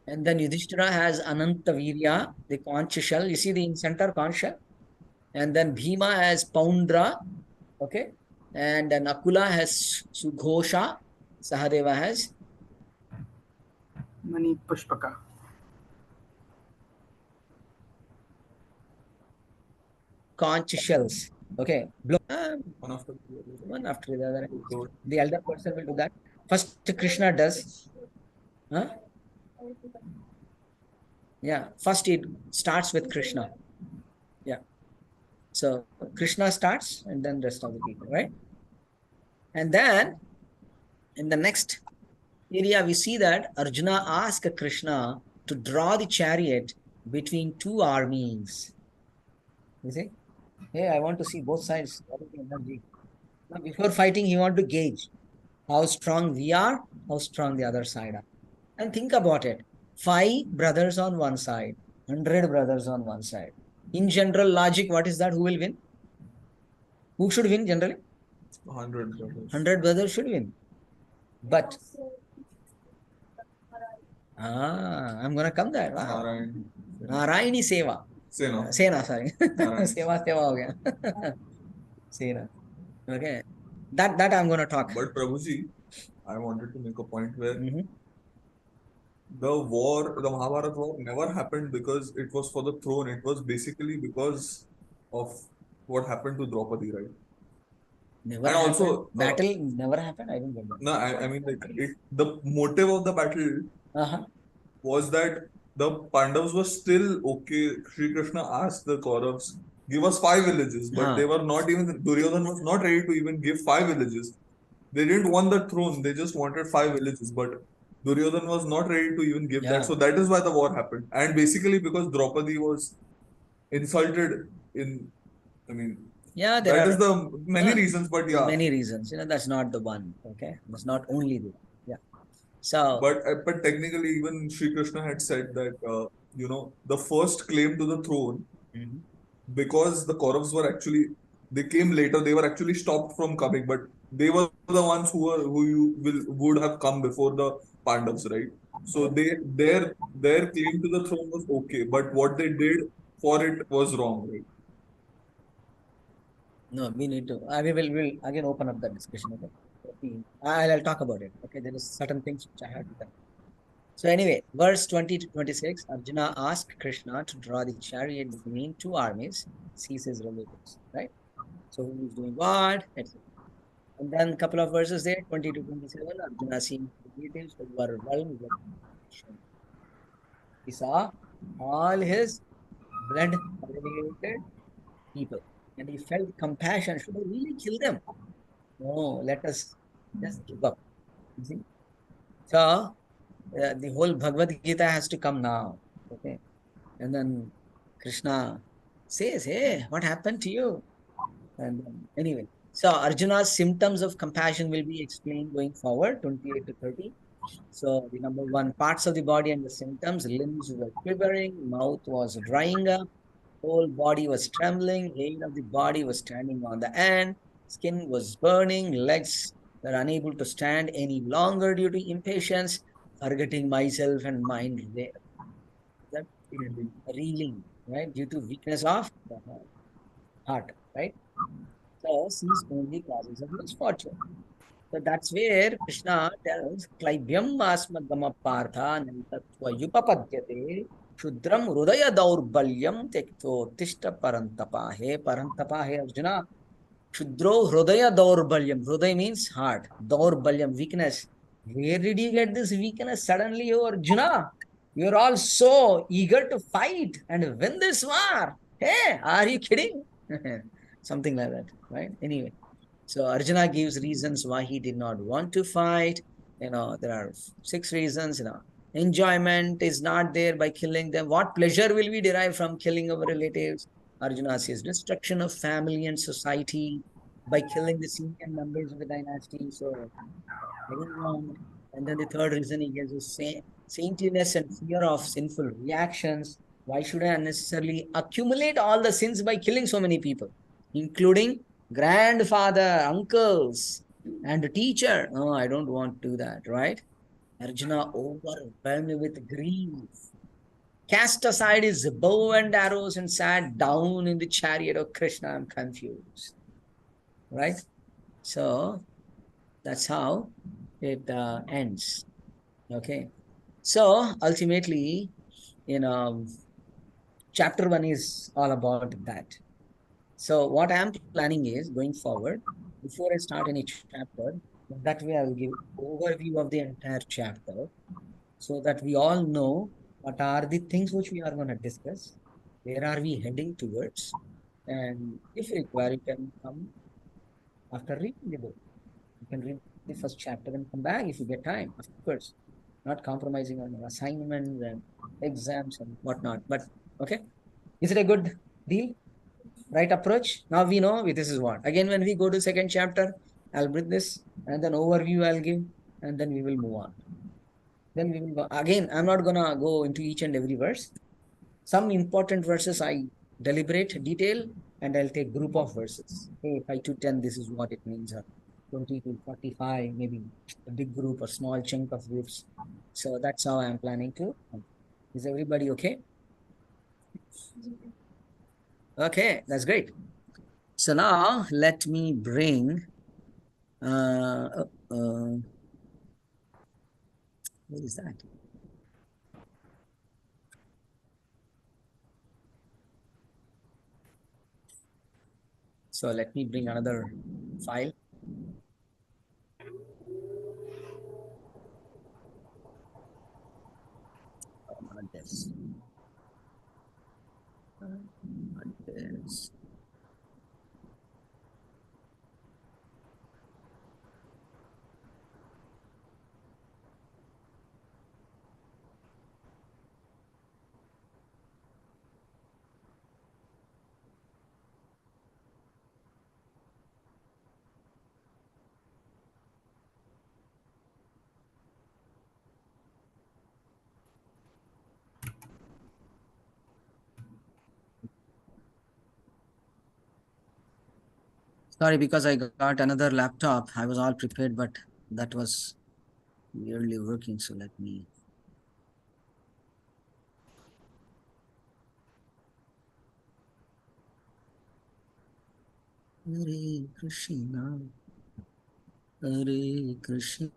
And then Yudhishthira has Anantavirya, the conch shell. You see the center conch shell. And then Bhima has Poundra. Okay. And then Nakula has Sughosha. Sahadeva has Mani Pushpaka. conch shells. Okay. One after the other. The elder person will do that. First, Krishna does. Huh? Yeah. First, it starts with Krishna. Yeah. So, Krishna starts and then rest of the people, right? And then, in the next area, we see that Arjuna asked Krishna to draw the chariot between two armies. You see? Hey, I want to see both sides. Energy. Now, before fighting, he want to gauge how strong we are, how strong the other side are. And think about it. 5 brothers on one side, 100 brothers on one side. In general logic, what is that? Who will win? Who should win generally? 100 brothers. 100 brothers should win. But I'm gonna come there. Wow. Narayani Seva. Sena, sorry. Seva ho gaya. Sena. Okay. That I'm gonna talk. But Prabhuji, I wanted to make a point where the Mahabharata war never happened because it was for the throne. It was basically because of what happened to Draupadi, right? Never And happened. also, battle never happened. I don't get that. No, I mean like the motive of the battle was that the Pandavas were still okay. Sri Krishna asked the Kauravas, give us 5 villages, but they were not even, Duryodhana was not ready to even give 5 villages. They didn't want the throne, they just wanted 5 villages. But Duryodhan was not ready to even give Yeah. that. So that is why the war happened. And basically because Draupadi was insulted in, I mean, Yeah, there that are is the many reasons, but yeah. many reasons. That's not the one. Okay, that's not only the one. Yeah. So, But technically, even Sri Krishna had said that the first claim to the throne, mhm. because the Kauravas were actually, they came later. They were actually stopped from coming, but they were the ones would have come before the Pandavas, right? So their claim to the throne was okay, but what they did for it was wrong, right? No, we need to. We will again open up the discussion. Okay, I'll talk about it. Okay, there is certain things which I have to tell. So anyway, verse 20 to 26, Arjuna asked Krishna to draw the chariot between two armies, sees his relatives, right? So who is doing what, etc. And then a couple of verses there, 20 to 27, Arjuna seeing relatives who were overwhelmed with compassion. He saw all his blood-related people, and he felt compassion. Should I really kill them? No, let us just give up. You see? So the whole Bhagavad Gita has to come now. Okay. And then Krishna says, hey, what happened to you? And anyway, so Arjuna's symptoms of compassion will be explained going forward, 28 to 30. So the number one, parts of the body and the symptoms, limbs were quivering, mouth was drying up, whole body was trembling, hair of the body was standing on the end, skin was burning, legs were unable to stand any longer due to impatience, forgetting myself and mind that reeling, right, due to weakness of the heart, right? So these only causes of misfortune. So that's where Krishna tells Klaibyam asmadgama partha nantatva yupapadyate shudram hridaya daurbalyam tekto tishta parantapa. Hey parantapa, hey Arjuna. Shudro hridaya daurbalyam. Hridaya means heart. Daurbalyam, weakness. Where did you get this weakness suddenly, you Arjuna? You're all so eager to fight and win this war. Hey, are you kidding? Something like that, right? Anyway. So Arjuna gives reasons why he did not want to fight. There are 6 reasons. Enjoyment is not there by killing them. What pleasure will we derive from killing our relatives? Arjuna says destruction of family and society by killing the senior members of the dynasty. So very wrong. And then the third reason he gives is saintliness and fear of sinful reactions. Why should I unnecessarily accumulate all the sins by killing so many people, including grandfather, uncles, and a teacher? No, I don't want to do that, right? Arjuna overwhelmed with grief, cast aside his bow and arrows and sat down in the chariot of Krishna. I'm confused, right? So that's how it ends. Okay. So ultimately, you know, chapter 1 is all about that. So what I'm planning is going forward, before I start any chapter, that way I'll give overview of the entire chapter so that we all know what are the things which we are going to discuss, where are we heading towards, and if required, you can come after reading the book. You can read the first chapter and come back if you get time, of course. Not compromising on your assignments and exams and whatnot. But okay, is it a good deal? Right approach? Now we know this is what. Again, when we go to second chapter, I'll bring this and then overview I'll give, and then we will move on. Then we will go again. I'm not gonna go into each and every verse. Some important verses I deliberate detail, and I'll take group of verses. Hey, 5 to 10, this is what it means. 20 to 45, maybe a big group or small chunk of groups. So that's how I'm planning to. Is everybody okay? Okay, that's great. So now let me bring what is that? So let me bring another file. Not this. Not this. Sorry, because I got another laptop. I was all prepared, but that was weirdly working. So let me. Hare Krishna, Hare Krishna.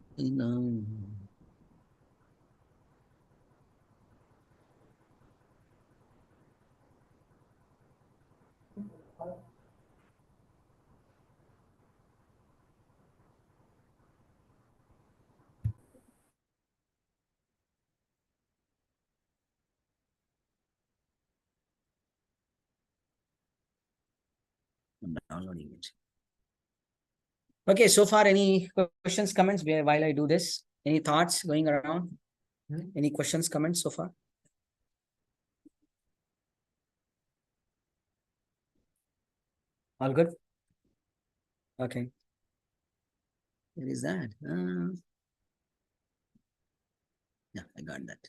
I'm downloading it. Okay, so far, any questions, comments while I do this? Any thoughts going around? Any questions, comments so far? All good? Okay. Where is that? Yeah, I got that.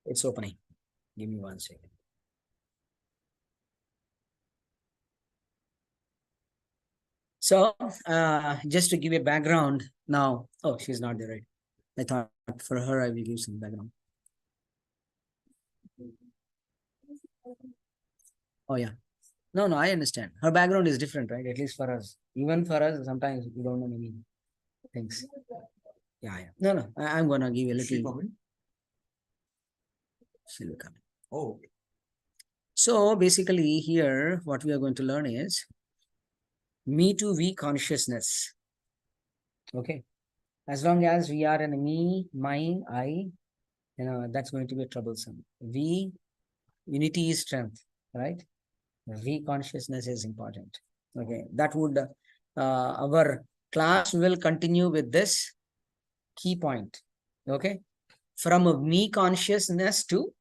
It's opening. Give me 1 second. So, just to give a background now. Oh, she's not there, right? I thought for her I will give some background. Oh, yeah. No, I understand. Her background is different, right? At least for us. Even for us, sometimes we don't know many things. Yeah. No. I'm going to give a little. She will come. Oh. So basically here, what we are going to learn is me to we consciousness. Okay. As long as we are in me, mine, I, that's going to be troublesome. We, unity is strength, right? We consciousness is important. Okay. That would, our class will continue with this key point. Okay. From me consciousness to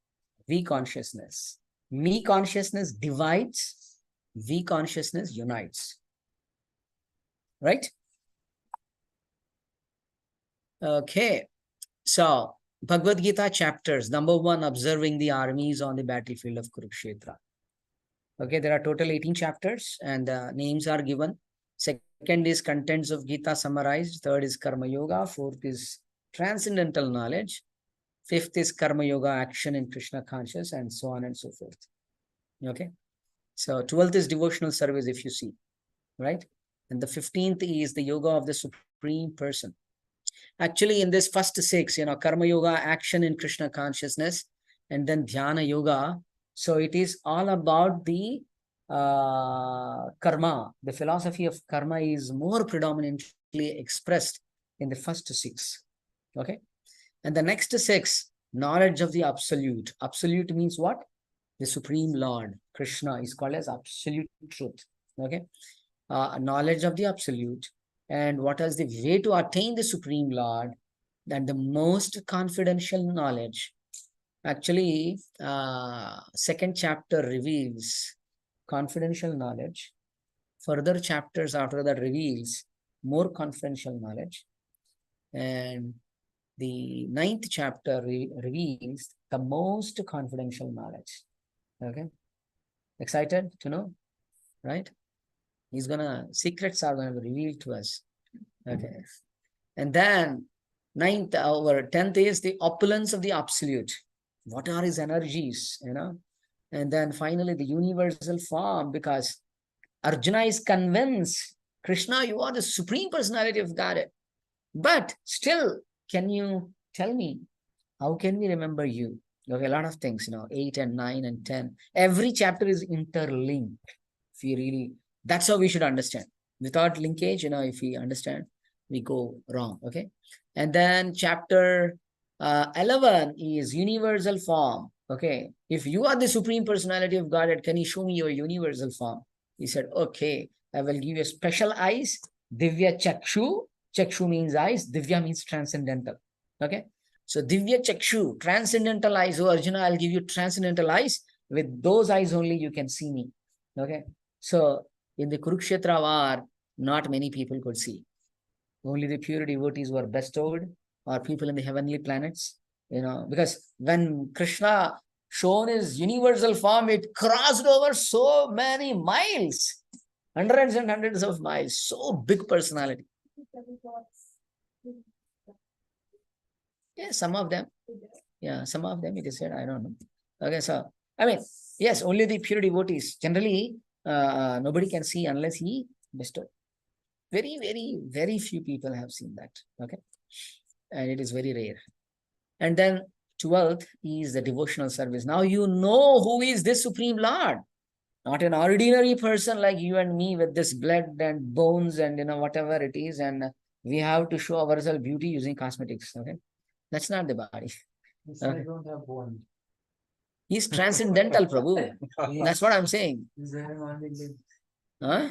we consciousness. Me consciousness divides, we consciousness unites. Right? Okay. So, Bhagavad Gita chapters. Number 1, observing the armies on the battlefield of Kurukshetra. Okay, there are total 18 chapters and names are given. Second is contents of Gita summarized. Third is Karma Yoga. Fourth is transcendental knowledge. Fifth is Karma Yoga, action in Krishna conscious, and so on and so forth. Okay. So 12th is devotional service, if you see, right? And the 15th is the yoga of the Supreme Person. Actually, in this first 6, Karma Yoga, action in Krishna consciousness, and then Dhyana Yoga. So it is all about the karma. The philosophy of karma is more predominantly expressed in the first 6. Okay. And the next 6, knowledge of the absolute. Absolute means what? The Supreme Lord, Krishna, is called as absolute truth. Okay. Knowledge of the absolute. And what is the way to attain the Supreme Lord? That the most confidential knowledge. Actually, second chapter reveals confidential knowledge. Further chapters after that reveals more confidential knowledge. And the 9th chapter reveals the most confidential knowledge. Okay. Excited to know? Right? Secrets are gonna be revealed to us. Okay. And then 9th or 10th is the opulence of the absolute. What are his energies, And then finally the universal form, because Arjuna is convinced, Krishna, you are the Supreme Personality of Godhead. But still, can you tell me, how can we remember you? Okay, a lot of things, 8 and 9 and 10. Every chapter is interlinked. If we really, that's how we should understand. Without linkage, if we understand, we go wrong. Okay. And then chapter 11 is universal form. Okay. If you are the Supreme Personality of Godhead, can you show me your universal form? He said, okay, I will give you special eyes. Divya Chakshu. Chakshu means eyes. Divya means transcendental. Okay. So Divya Chakshu, transcendental eyes. Oh, Arjuna, I'll give you transcendental eyes. With those eyes only you can see me. Okay. So in the Kurukshetra war, not many people could see. Only the pure devotees were bestowed, or people in the heavenly planets, because when Krishna shown his universal form, it crossed over so many miles, hundreds and hundreds of miles, so big personality. Yeah, some of them. Yeah, some of them it is said, I don't know. Okay, so, I mean, yes, only the pure devotees. Generally, nobody can see unless he bestowed. Very, very, very few people have seen that. Okay. And it is very rare. And then 12th is the devotional service. Now you know who is this Supreme Lord. Not an ordinary person like you and me with this blood and bones and whatever it is. And we have to show ourselves beauty using cosmetics. Okay. That's not the body. I don't have bone. He's transcendental, Prabhu. That's what I'm saying. He's having only leg. Huh?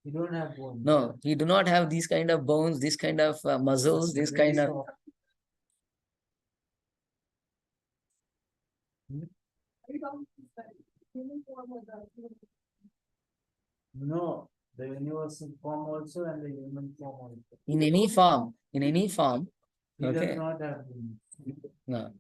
You don't have bone. No, he do not have these kind of bones, this kind of muscles, this kind of. No, the universal form also and the human form also. In any form, He okay. does not have bone. No,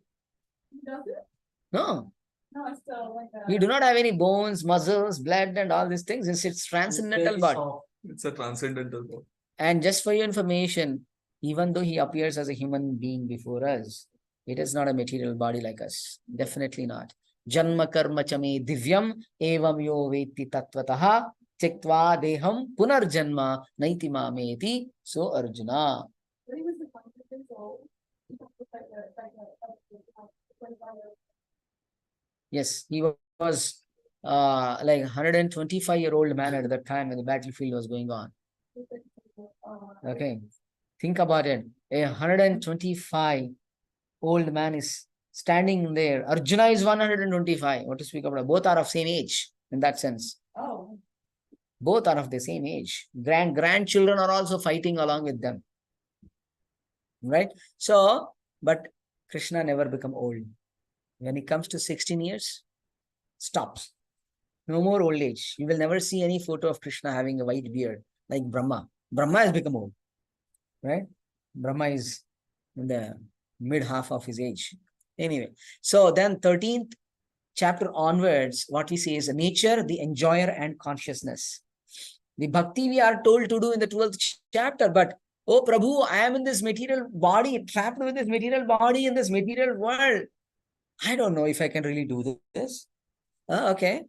Does it? no, No, it's still like he do not have any bones, muscles, blood, and all these things. It's transcendental Very body. soft. It's a transcendental body. And just for your information, even though he appears as a human being before us, it is not a material body like us. Definitely not. Janma karma chame divyam evam yo veti tattvataha tyaktva deham punarjanma naiti mameti. So Arjuna. But he was the 100 years old. Yes, he was like 125-year-old man at that time when the battlefield was going on. Okay. Think about it. A 125-old man is standing there. Arjuna is 125. What to speak about? Both are of same age in that sense. Oh. Both are of the same age. Grandchildren are also fighting along with them. Right? So, but Krishna never become old. When he comes to 16 years, stops. No more old age. You will never see any photo of Krishna having a white beard like Brahma. Brahma has become old. Right? Brahma is in the mid half of his age. Anyway, so then 13th chapter onwards, what we say is nature, the enjoyer, and consciousness. The bhakti we are told to do in the 12th chapter, but oh Prabhu, I am in this material body, trapped with this material body in this material world. I don't know if I can really do this. Okay.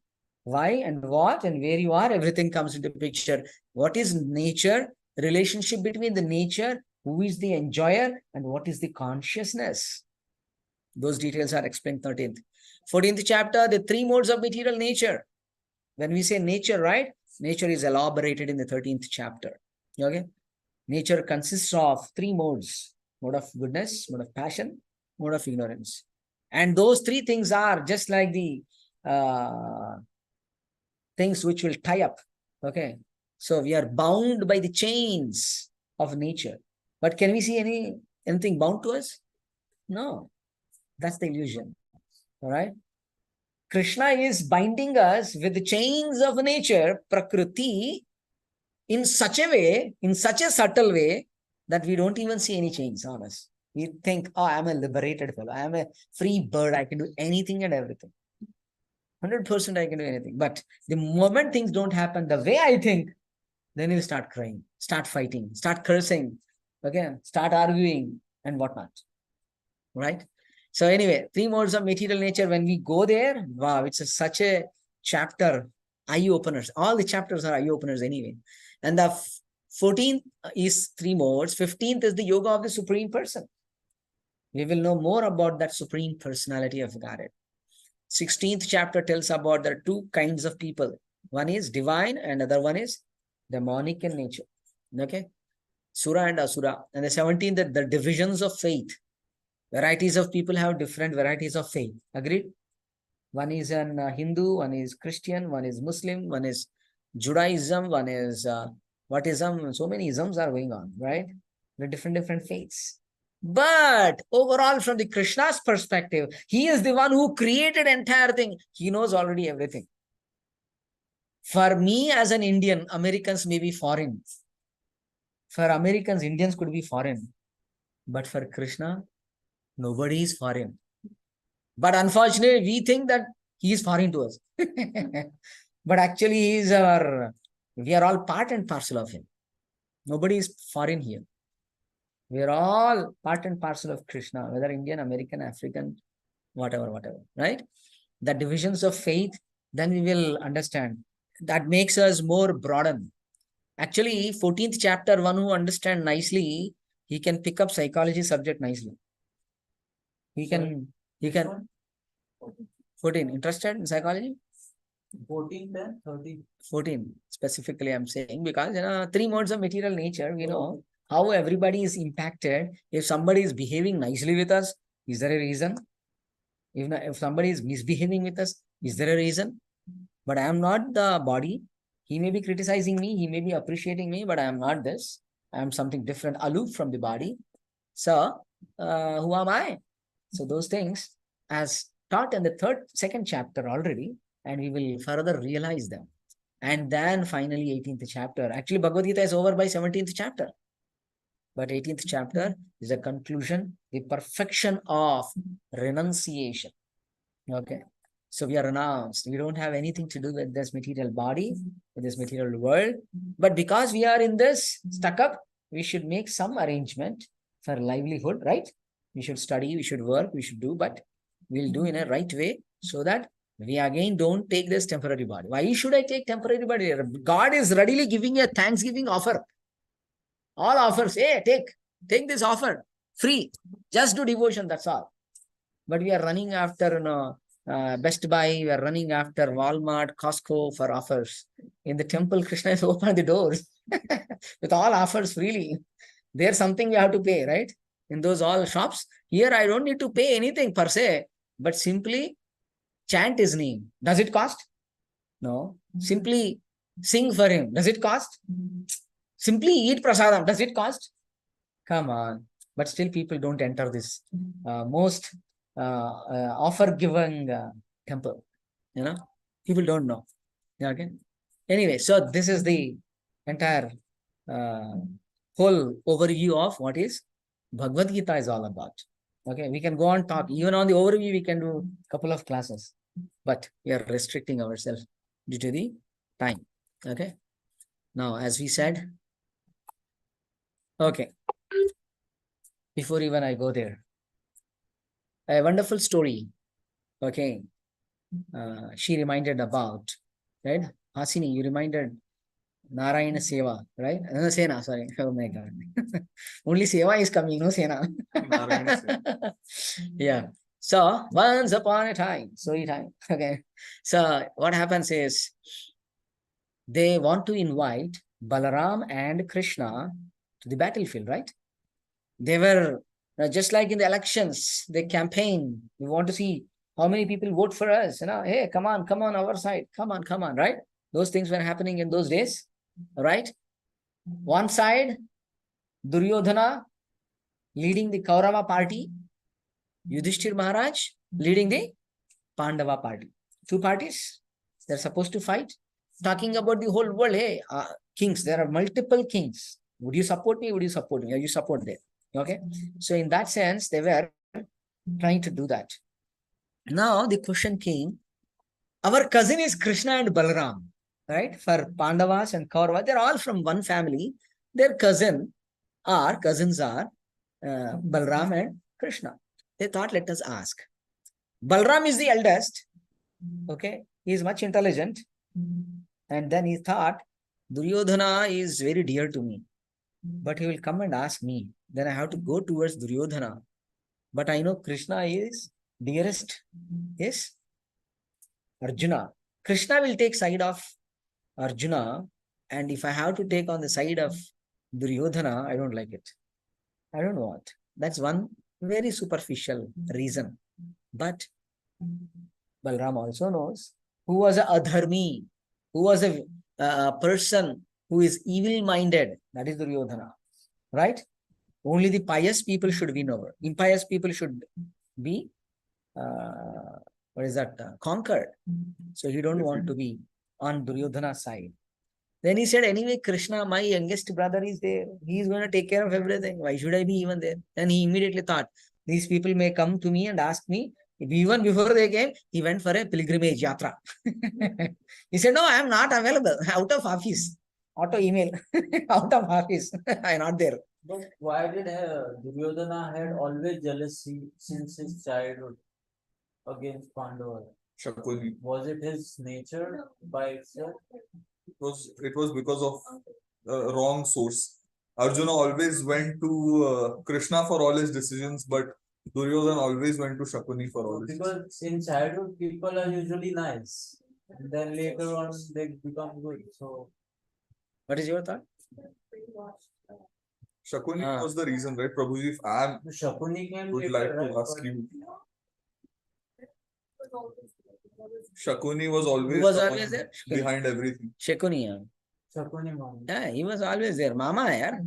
Why and what and where you are, everything comes into picture. What is nature? Relationship between the nature, who is the enjoyer, and what is the consciousness? Those details are explained 13th. 14th chapter, the three modes of material nature. When we say nature, right? Nature is elaborated in the 13th chapter. Okay? Nature consists of three modes. Mode of goodness, mode of passion, mode of ignorance. And those three things are just like the things which will tie up. Okay. So we are bound by the chains of nature. But can we see anything bound to us? No. That's the illusion. All right. Krishna is binding us with the chains of nature, Prakriti, in such a way, in such a subtle way, that we don't even see any chains on us. We think, oh, I'm a liberated fellow. I'm a free bird. I can do anything and everything. 100% I can do anything. But the moment things don't happen the way I think, then you start crying, start fighting, start cursing, okay, start arguing and whatnot. Right? So anyway, three modes of material nature. When we go there, wow, it's such a chapter, eye openers. All the chapters are eye openers anyway. And the 14th is three modes. 15th is the yoga of the Supreme Person. We will know more about that Supreme Personality of Godhead. 16th chapter tells about there are two kinds of people. One is divine and other one is demonic in nature. Okay? Sura and Asura. And the 17th, the divisions of faith. Varieties of people have different varieties of faith. Agreed? One is an Hindu, one is Christian, one is Muslim, one is Judaism, one is whatism. So many isms are going on, right? The different faiths. But overall, from the Krishna's perspective, he is the one who created entire thing. He knows already everything. For me as an Indian, Americans may be foreign. For Americans, Indians could be foreign. But for Krishna, Nobody is foreign. But unfortunately, we think that he is foreign to us. But actually, he is we are all part and parcel of him. Nobody is foreign here. We are all part and parcel of Krishna, whether Indian, American, African, whatever, right? The divisions of faith, then we will understand. That makes us more broaden. Actually, 14th chapter, one who understand nicely, he can pick up psychology subject nicely. He can 14. Interested in psychology? 14 then 13. 14 specifically I'm saying, because 3 modes of material nature, we know how everybody is impacted. If somebody is behaving nicely with us, is there a reason? If somebody is misbehaving with us, is there a reason? But I am not the body. He may be criticizing me, he may be appreciating me, but I am not this. I am something different, aloof from the body. So, who am I? So those things, as taught in the second chapter already, and we will further realize them. And then finally 18th chapter. Actually, Bhagavad Gita is over by 17th chapter. But 18th chapter is a conclusion, the perfection of renunciation. Okay. So we are renounced. We don't have anything to do with this material body, with this material world. But because we are in this stuck up, we should make some arrangement for livelihood, right? We should study, we should work, we should do, but we'll do in a right way so that we again don't take this temporary body. Why should I take temporary body? God is readily giving a thanksgiving offer. All offers, hey, take this offer, free. Just do devotion, that's all. But we are running after Best Buy, we are running after Walmart, Costco for offers. In the temple, Krishna has opened the doors with all offers freely. There's something we have to pay, right? In those all shops. Here, I don't need to pay anything per se, but simply chant his name. Does it cost? No. Simply sing for him. Does it cost? Simply eat prasadam. Does it cost? Come on. But still people don't enter this most offer-giving temple. People don't know. Okay. Anyway, so this is the entire whole overview of what is Bhagavad Gita is all about. Okay, we can go on talk. Even on the overview, we can do a couple of classes, but we are restricting ourselves due to the time. Okay. Now, as we said, okay, before even I go there, a wonderful story. Okay, she reminded about, right? Hasini, you reminded Narayana Seva, right? No, Sena, sorry. Oh my God. Only Seva is coming, no Sena. Yeah. So, once upon a time, story time. Okay. So, what happens is, they want to invite Balaram and Krishna to the battlefield, right? They were just like in the elections, they campaign. We want to see how many people vote for us. Hey, come on, our side. Come on, right? Those things were happening in those days, right? One side, Duryodhana leading the Kaurava party, Yudhishthir Maharaj leading the Pandava party. 2 parties, they're supposed to fight. Talking about the whole world, hey, kings, there are multiple kings. Would you support me? Would you support me? Or you support them? Okay. So in that sense, they were trying to do that. Now the question came, our cousin is Krishna and Balaram, right? For Pandavas and Kauravas, they're all from one family. Their cousins are Balaram and Krishna. They thought, let us ask. Balaram is the eldest. Okay. He is much intelligent. And then he thought, Duryodhana is very dear to me, but he will come and ask me. Then I have to go towards Duryodhana. But I know Krishna is dearest is Arjuna. Krishna will take side of Arjuna. And if I have to take on the side of Duryodhana, I don't like it. I don't want. That's one very superficial reason. But Balram also knows who was a adharmi, who was a person who is evil-minded. That is Duryodhana, right? Only the pious people should win over. Impious people should be, conquered. So he don't want to be on Duryodhana's side. Then he said, anyway, Krishna, my youngest brother is there. He is going to take care of everything. Why should I be even there? Then he immediately thought, These people may come to me and ask me. Even before they came, he went for a pilgrimage yatra. He said, no, I am not available. Out of office. Auto email. Out of office. I am not there. But why did Duryodhana had always jealousy since his childhood against Pandava? Shakuni. Was it his nature by itself? It was because of wrong source. Arjuna always went to Krishna for all his decisions, but Duryodhana always went to Shakuni for all his decisions. Because in childhood, people are usually nice. And then later on, they become good. So, What is your thought? Shakuni was the reason, right, Prabhuji? If I Shakuni came would later, like right? to ask you. Shakuni was always, Who was the always one there? behind everything. Shakuni. Yeah. Shakuni Mama. Yeah, he was always there. Mama, yeah.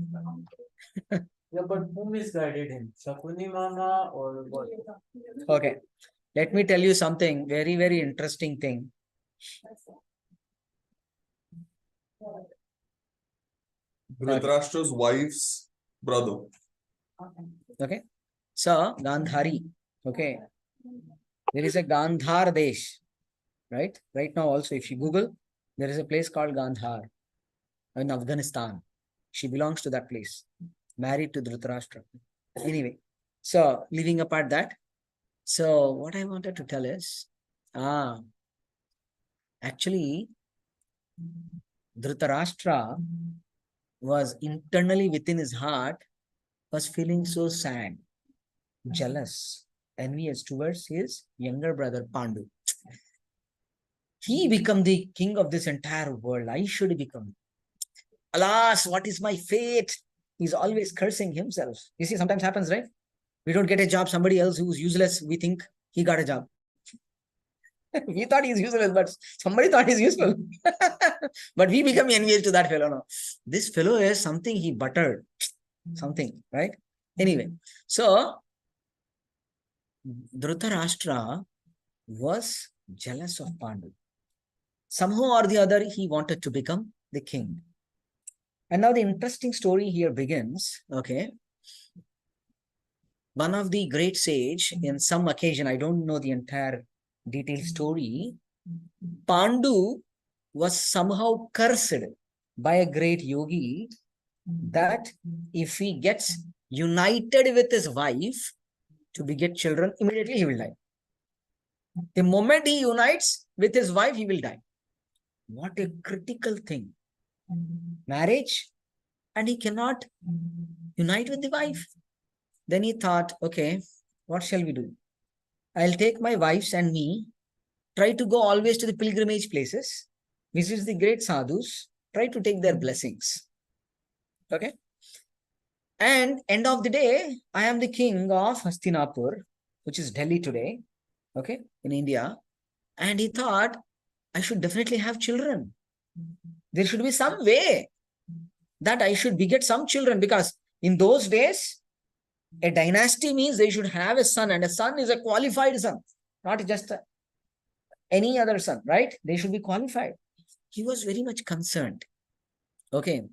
Yeah, but who misguided him? Shakuni Mama or what? Okay. Let me tell you something very, very interesting thing. Dhritarashtra's wife's brother. Okay. So, Gandhari. Okay. There is a Gandhar Desh. Right? Right now also, if you Google, there is a place called Gandhar in Afghanistan. She belongs to that place. Married to Dhritarashtra. Anyway. So, leaving apart that. So, what I wanted to tell is, actually, Dhritarashtra was internally within his heart, was feeling so sad, jealous, envious towards his younger brother Pandu. He become the king of this entire world. I should become. Alas, what is my fate? He's always cursing himself. You see, sometimes happens, right? We don't get a job, somebody else who's useless, we think he got a job. We thought he's useless, but somebody thought he's useful. But we become envious to that fellow. No, this fellow is something he buttered, something, right? Anyway, so Dhritarashtra was jealous of Pandu. Somehow or the other, he wanted to become the king. And now the interesting story here begins, okay? One of the great sage, in some occasion, I don't know the entire detailed story, Pandu was somehow cursed by a great yogi that if he gets united with his wife to beget children, immediately he will die. The moment he unites with his wife, he will die. What a critical thing. Marriage, and he cannot unite with the wife. Then he thought, okay, what shall we do? I'll take my wives and me, try to go always to the pilgrimage places, visit the great sadhus, try to take their blessings. Okay? And end of the day, I am the king of Hastinapur, which is Delhi today, okay, in India. And he thought, I should definitely have children. There should be some way that I should beget some children, because in those days, a dynasty means they should have a son, and a son is a qualified son, not just any other son, right? They should be qualified. He was very much concerned. Okay.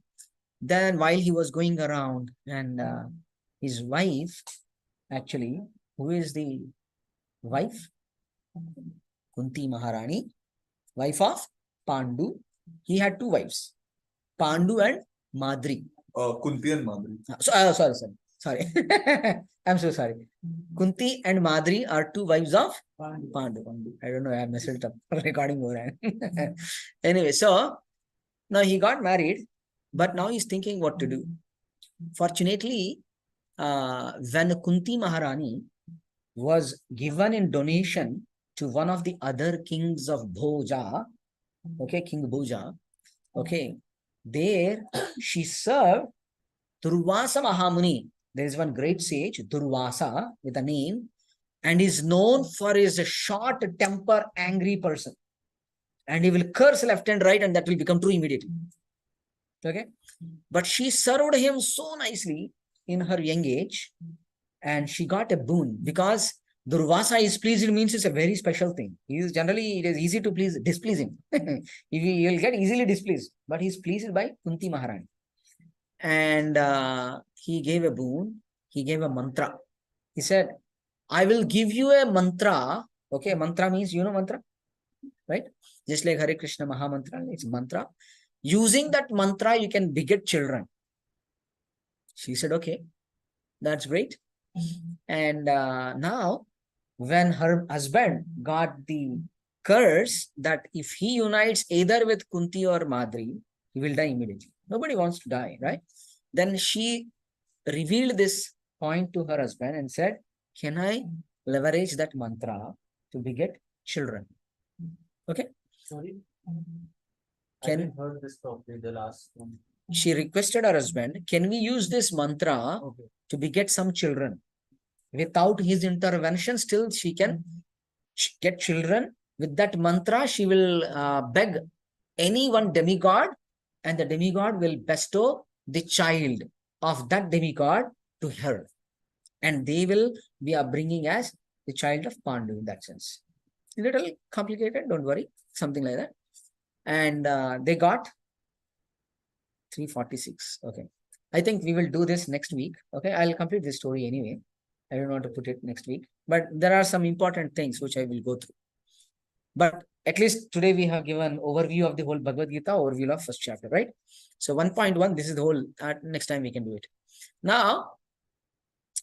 Then while he was going around, and his wife, actually, who is the wife? Kunti Maharani, wife of Pandu. He had two wives, Pandu and Madri. Kunti and Madri. Sorry. I'm so sorry. Kunti and Madri are two wives of Pandu. I don't know, I have messed it up. Recording more. Anyway, so now he got married, but now he's thinking what to do. Fortunately, when Kunti Maharani was given in donation to one of the other kings of Bhoja, okay, King Bhoja, okay, there she served Durvasa Mahamuni. There is one great sage, Durvasa, with a name, and is known for his short temper, angry person. And he will curse left and right, and that will become true immediately. Okay? But she served him so nicely in her young age, and she got a boon, because Durvasa is pleased means it's a very special thing. He is generally, it is easy to displease him. He will get easily displeased, but he is pleased by Kunti Maharani. And he gave a boon, he gave a mantra. He said, I will give you a mantra. Okay, mantra means, you know mantra, right? Just like Hare Krishna Maha Mantra, it's mantra. Using that mantra, you can beget children. She said, okay, that's great. And now, when her husband got the curse that if he unites either with Kunti or Madri, he will die immediately. Nobody wants to die, right? Then she revealed this point to her husband and said, can I leverage that mantra to beget children? Okay. Sorry. I Can didn't heard this properly, the last one. she requested her husband, can we use this mantra Okay. to beget some children? Without his intervention, still she can get children. With that mantra, she will beg any one demigod, and the demigod will bestow the child of that demigod to her. And they will be upbringing as the child of Pandu in that sense. A little complicated, don't worry, something like that. And they got 346. Okay. I think we will do this next week. Okay. I'll complete this story anyway. I don't want to put it next week. But there are some important things which I will go through. But at least today we have given overview of the whole Bhagavad Gita, overview of first chapter, right? So 1.1, this is the whole, next time we can do it. Now,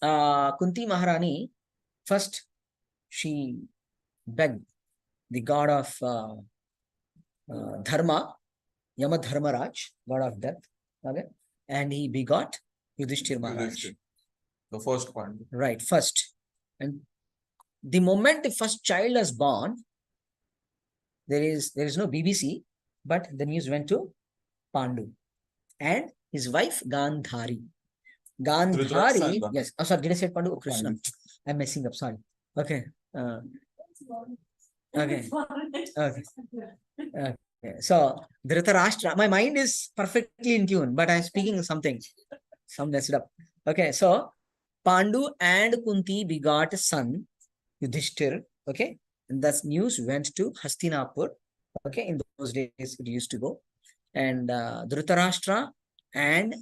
Kunti Maharani, first she begged the god of Dharma, Yama Dharmaraj, god of death, okay? And he begot Yudhishthir Maharaj. The first Pandu. Right, first. And the moment the first child is born, there is no BBC, but the news went to Pandu and his wife Gandhari. Gandhari, yes. Oh, sorry, did I say Pandu? Oh, Krishna. I'm messing up, sorry. Okay. Okay. Okay. Okay. So, Dhritarashtra, my mind is perfectly in tune, but I'm speaking something. Some messed up. Okay, so Pandu and Kunti begot a son, Yudhishthir. Okay, and thus news went to Hastinapur. Okay, in those days it used to go. And Dhritarashtra and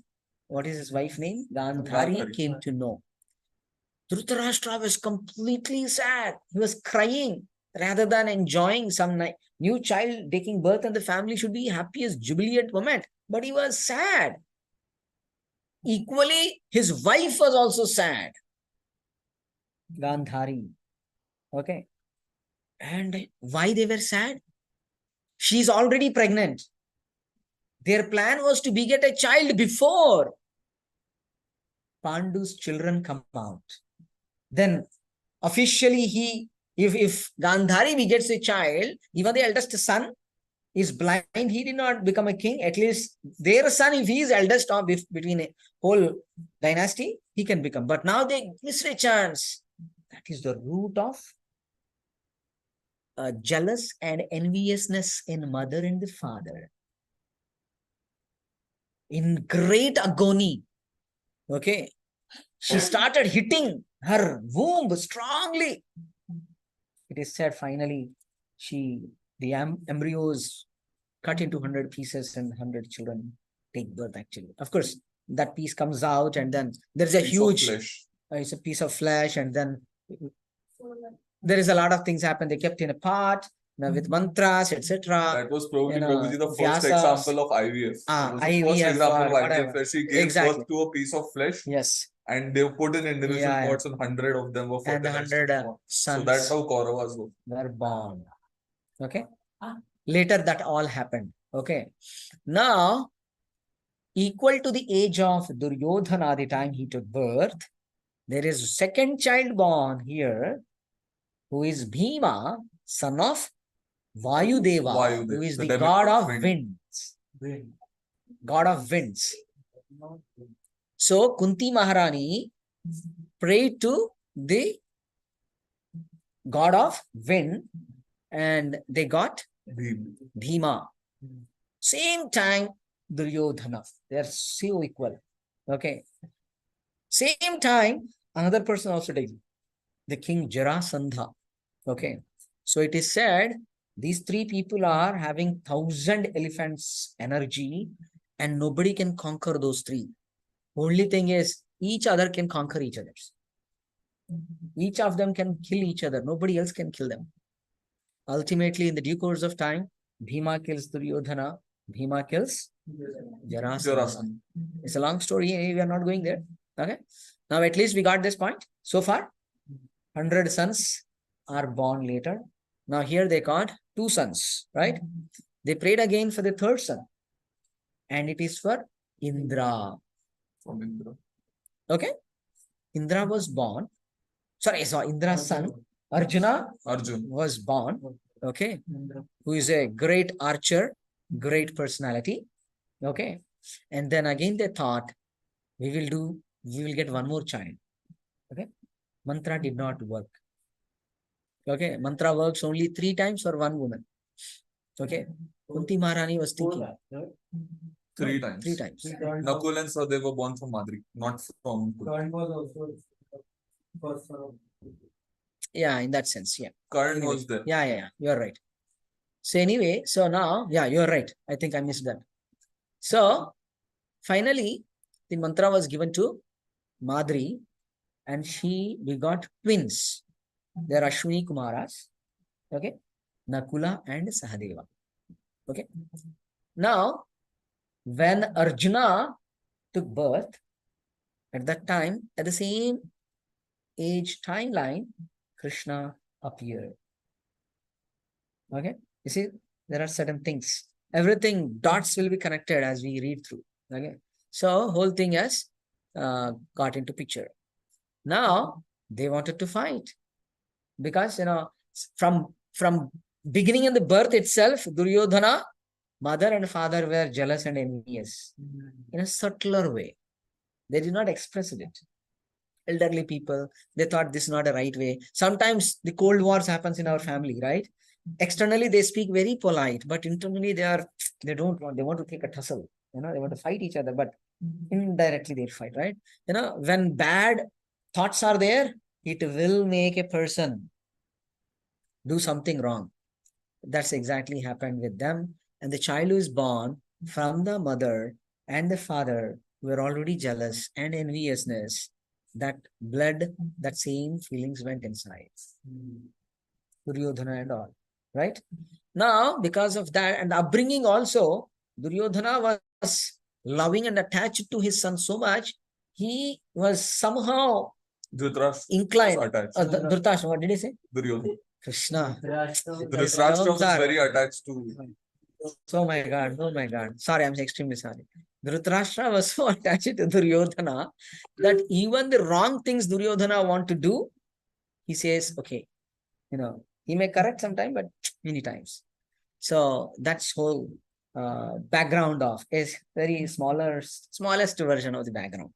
what is his wife name? Gandhari came to know. Dhritarashtra was completely sad. He was crying rather than enjoying some new child taking birth, and the family should be happiest jubilant moment. But he was sad. Equally, his wife was also sad. Gandhari. Okay. And why they were sad? She's already pregnant. Their plan was to beget a child before Pandu's children come out. Then officially if Gandhari begets a child, even the eldest son is blind, he did not become a king. At least their son, if he is eldest of between a whole dynasty, he can become. But now they miss a chance. That is the root of jealous and enviousness in mother and the father. In great agony, okay, she started hitting her womb strongly. It is said finally the embryos cut into 100 pieces and 100 children take birth actually. Of course, that piece comes out and then there's a huge, it's a piece of flesh, and then there is a lot of things happen. They kept in a pot with mantras, etc. That was probably the first example of IVF. IVF, first example of IVF where she gave birth to a piece of flesh. Yes. And they put in individual pots, and 100 of them were fertilized. And 100 sons. So that's how Kauravas were born. Okay. Later that all happened. Okay. Now, equal to the age of Duryodhana, the time he took birth, there is a second child born here, who is Bhima, son of Vayudeva, who is the god of winds. God of winds. So, Kunti Maharani prayed to the god of wind, and they got Bhima. Same time, Duryodhana. They are so equal. Okay. Same time, another person also died. The king Jarasandha. Okay. So it is said, these three people are having 1,000 elephants energy, and nobody can conquer those three. Only thing is, each other can conquer each other. Each of them can kill each other. Nobody else can kill them. Ultimately, in the due course of time, Bhima kills Duryodhana. Bhima kills Jarasandha. It's a long story. We are not going there. Okay. Now, at least we got this point. So far, 100 sons are born later. Now, here they got 2 sons, right? They prayed again for the 3rd son. And it is for Indra. From Indra. Okay. Indra was born. Sorry, Indra's son, Arjuna was born. Okay. Who is a great archer, great personality. Okay. And then again they thought, we will get one more child. Okay. Mantra did not work. Okay. Mantra works only 3 times for one woman. Okay. Kunti Maharani was thinking. 3 times. 3 times. Nakul and Sahadev were born from Madri, not from. Yeah, in that sense. Yeah. Karn was there. Yeah. You're right. So anyway, so now, yeah, you're right. I think I missed that. So finally, the mantra was given to Madri and we got twins. They are Ashwini Kumaras. Okay. Nakula and Sahadeva. Okay. Now, when Arjuna took birth, at that time, at the same age timeline, Krishna appeared. Okay. You see, there are certain things. Everything, dots will be connected as we read through. Okay. So, whole thing has got into picture. Now, they wanted to fight. Because, from beginning in the birth itself, Duryodhana, mother and father were jealous and envious. In a subtler way. They did not express it. Elderly people, they thought this is not a right way. Sometimes the cold wars happens in our family, right? Externally, they speak very polite, but internally they want to take a tussle. They want to fight each other, but indirectly they fight, right? When bad thoughts are there, it will make a person do something wrong. That's exactly happened with them. And the child who is born from the mother and the father were already jealous and enviousness. That blood, that same feelings went inside. Duryodhana and all. Right? Now, because of that and upbringing also, Duryodhana was loving and attached to his son so much, he was somehow inclined. Dhritarashtra, what did he say? Duryodhana. Krishna. Dhritarashtra was very attached to. Oh my God. Sorry, I'm extremely sorry. Dhritarashtra was so attached to Duryodhana that even the wrong things Duryodhana want to do, he says, okay, he may correct sometime, but many times. So that's whole background of is very smallest version of the background.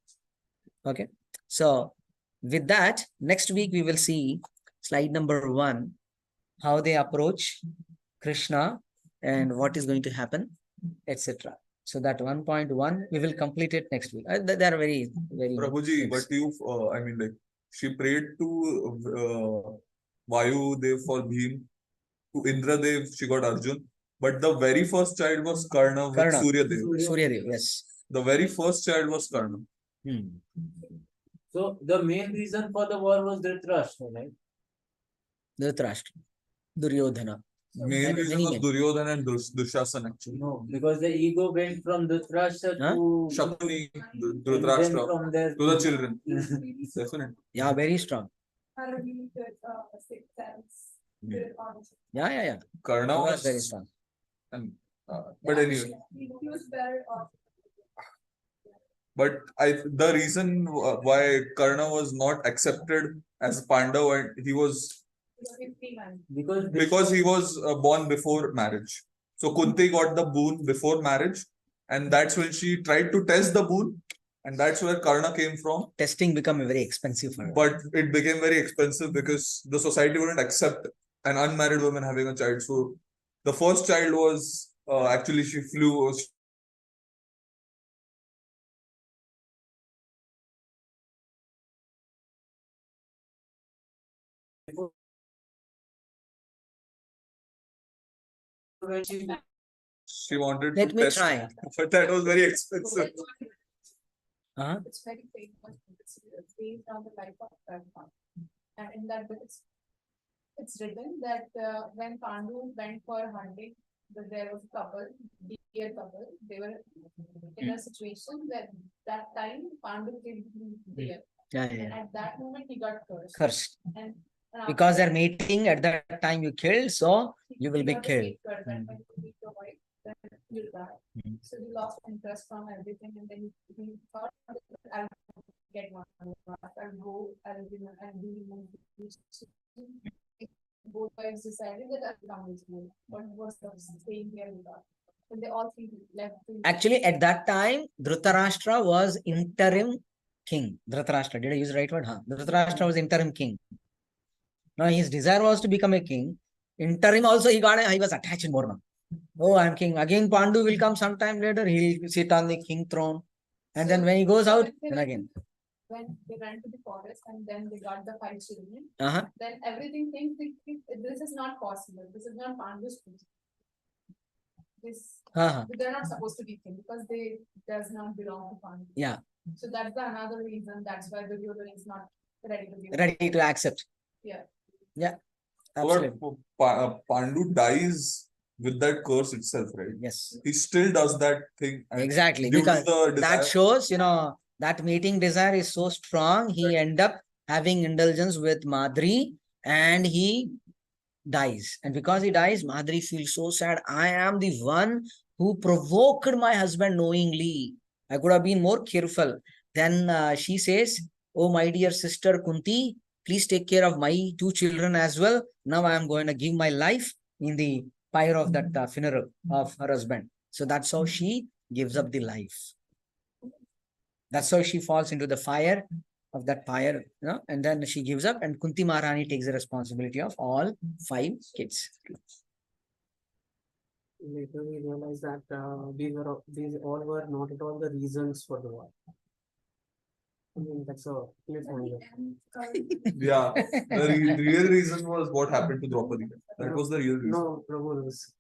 Okay. So with that, next week we will see slide number 1, how they approach Krishna and what is going to happen, etc. So that 1.1 we will complete it next week. They are very Prabhuji, but she prayed to Vayu Dev for Bhim, to Indra Dev she got Arjun, but the very first child was Karna with Surya Dev. Surya Dev, yes. The very first child was Karna. So the main reason for the war was Dhritarashtra, right? Dhritarashtra, Duryodhana. Main reason was Duryodhana and Dushasana actually. No, because the ego went from Dhritarashtra to Shakuni, Dhritarashtra, from there to the children. Definitely. Yeah, very strong. Yeah. Karna was very strong. But anyway. But the reason why Karna was not accepted as Pandav and he was because he was born before marriage. So Kunti got the boon before marriage, and that's when she tried to test the boon, and that's where Karna came from. Testing became very expensive for her. But it became very expensive because the society wouldn't accept an unmarried woman having a child. So the first child was actually she flew. She wanted Let to me test, try. but that was very expensive. It's very famous. It's based on the life of Paramatma. that book, it's written that when Pandu went for hunting, there was a couple, deer couple. They were in a situation that time Pandu killed deer. Yeah, And yeah. at that moment he got cursed. Cursed. And Because after they're mating at that time you killed, so you will he be got a killed. great curse that when you meet your wife, then you'll die. So he lost interest from everything, and then he thought, I'll get one. I'll go, I'll be both wives decided that I'll come with you. But was the staying here with us? And they all three left. Actually, at that time, Dhritarashtra was interim king. Dhritarashtra, did I use the right word? Huh? Dhritarashtra was interim king. Now his desire was to become a king. Interim also he was attached more now. Oh, I'm king. Again, Pandu will come sometime later. He'll sit on the king throne. And then when he goes out, then again. When they went to the forest and then they got the 5 children, Uh-huh. then everything thinks this is not possible. This is not Pandu's king. They're not supposed to be king because they does not belong to Pandu. Yeah. So that's another reason. That's why Duryodhana is not ready to be ready to accept. Yeah. Yeah. Absolutely. But Pandu dies with that curse itself, right? Yes. He still does that thing. Exactly. Because that shows, that mating desire is so strong, he end up having indulgence with Madri and he dies. And because he dies, Madri feels so sad. I am the one who provoked my husband knowingly. I could have been more careful. Then she says, oh, my dear sister Kunti, please take care of my 2 children as well. Now I am going to give my life in the pyre of that funeral of her husband. So that's how she gives up the life. That's how she falls into the fire of that pyre, and then she gives up, and Kunti Maharani takes the responsibility of all 5 kids. Later we realized that these all were not at all the reasons for the war. I mean, that's a cliffhanger. Yeah, the real reason was what happened to Draupadi. That was the real reason. No, Prabhu was.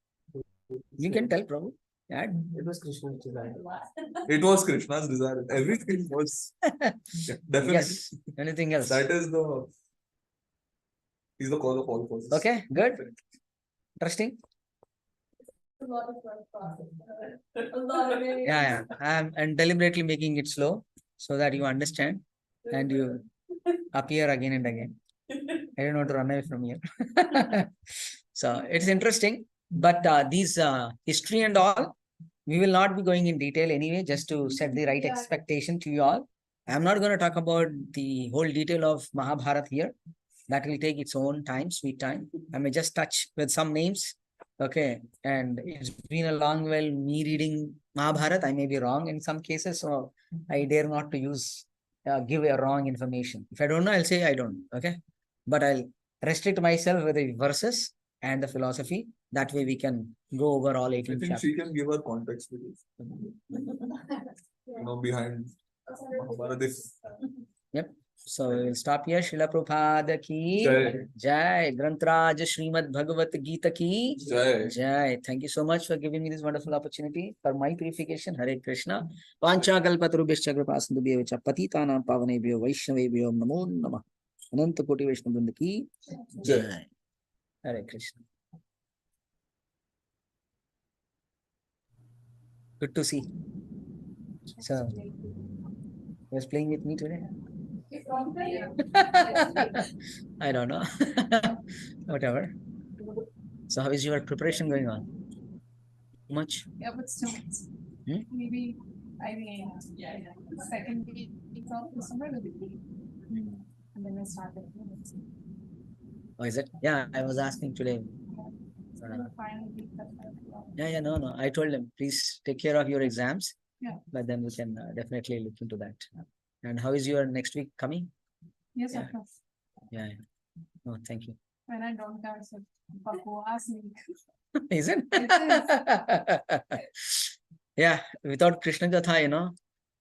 You can tell, Prabhu. Yeah. It was Krishna's desire. It was Krishna's desire. Everything was definitely. Yes. Anything else? That is he's the cause of all causes. Okay, good. Interesting. A lot of process. Yeah. I'm deliberately making it slow so that you understand and you appear again and again. I don't want to run away from here. So it's interesting, but these history and all, we will not be going in detail anyway, just to set the right expectation to you all. I'm not going to talk about the whole detail of Mahabharata here. That will take its own time, sweet time. I may just touch with some names. Okay. And it's been a long while me reading Mahabharata. I may be wrong in some cases, so I dare not to give a wrong information. If I don't know, I'll say I don't. Okay. But I'll restrict myself with the verses and the philosophy. That way we can go over all 18 chapters. I think she can give her context with it. Behind Mahabharata. Yep. So we'll stop here. Srila Prabhupada ki Jai. Grantraj Srimad Bhagavad Gita ki Jai. Jai. Thank you so much for giving me this wonderful opportunity for my purification. Hare Krishna. Vancha kalpatarubhyascha kripasindubhyevacha patitanam pavanebhyo vaishnavebhyo namo namah. Ananta Koti Vaishnava Vrinda ki Jai. Hare Krishna. Good to see. So, he was playing with me today. I don't know. Whatever. So, how is your preparation going on? Much? Yeah, but still, maybe second week of December will be great. And then I started. Oh, is it? Yeah, I was asking today. No. I told them, please take care of your exams. Yeah. But then we can definitely look into that. And how is your next week coming? Yes, of course. Yeah. No, thank you. When I don't have some ask me. Is it? Yeah, without Krishna Katha,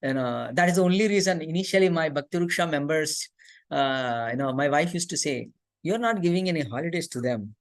that is the only reason. Initially, my Bhakti Ruksha members, my wife used to say, you're not giving any holidays to them,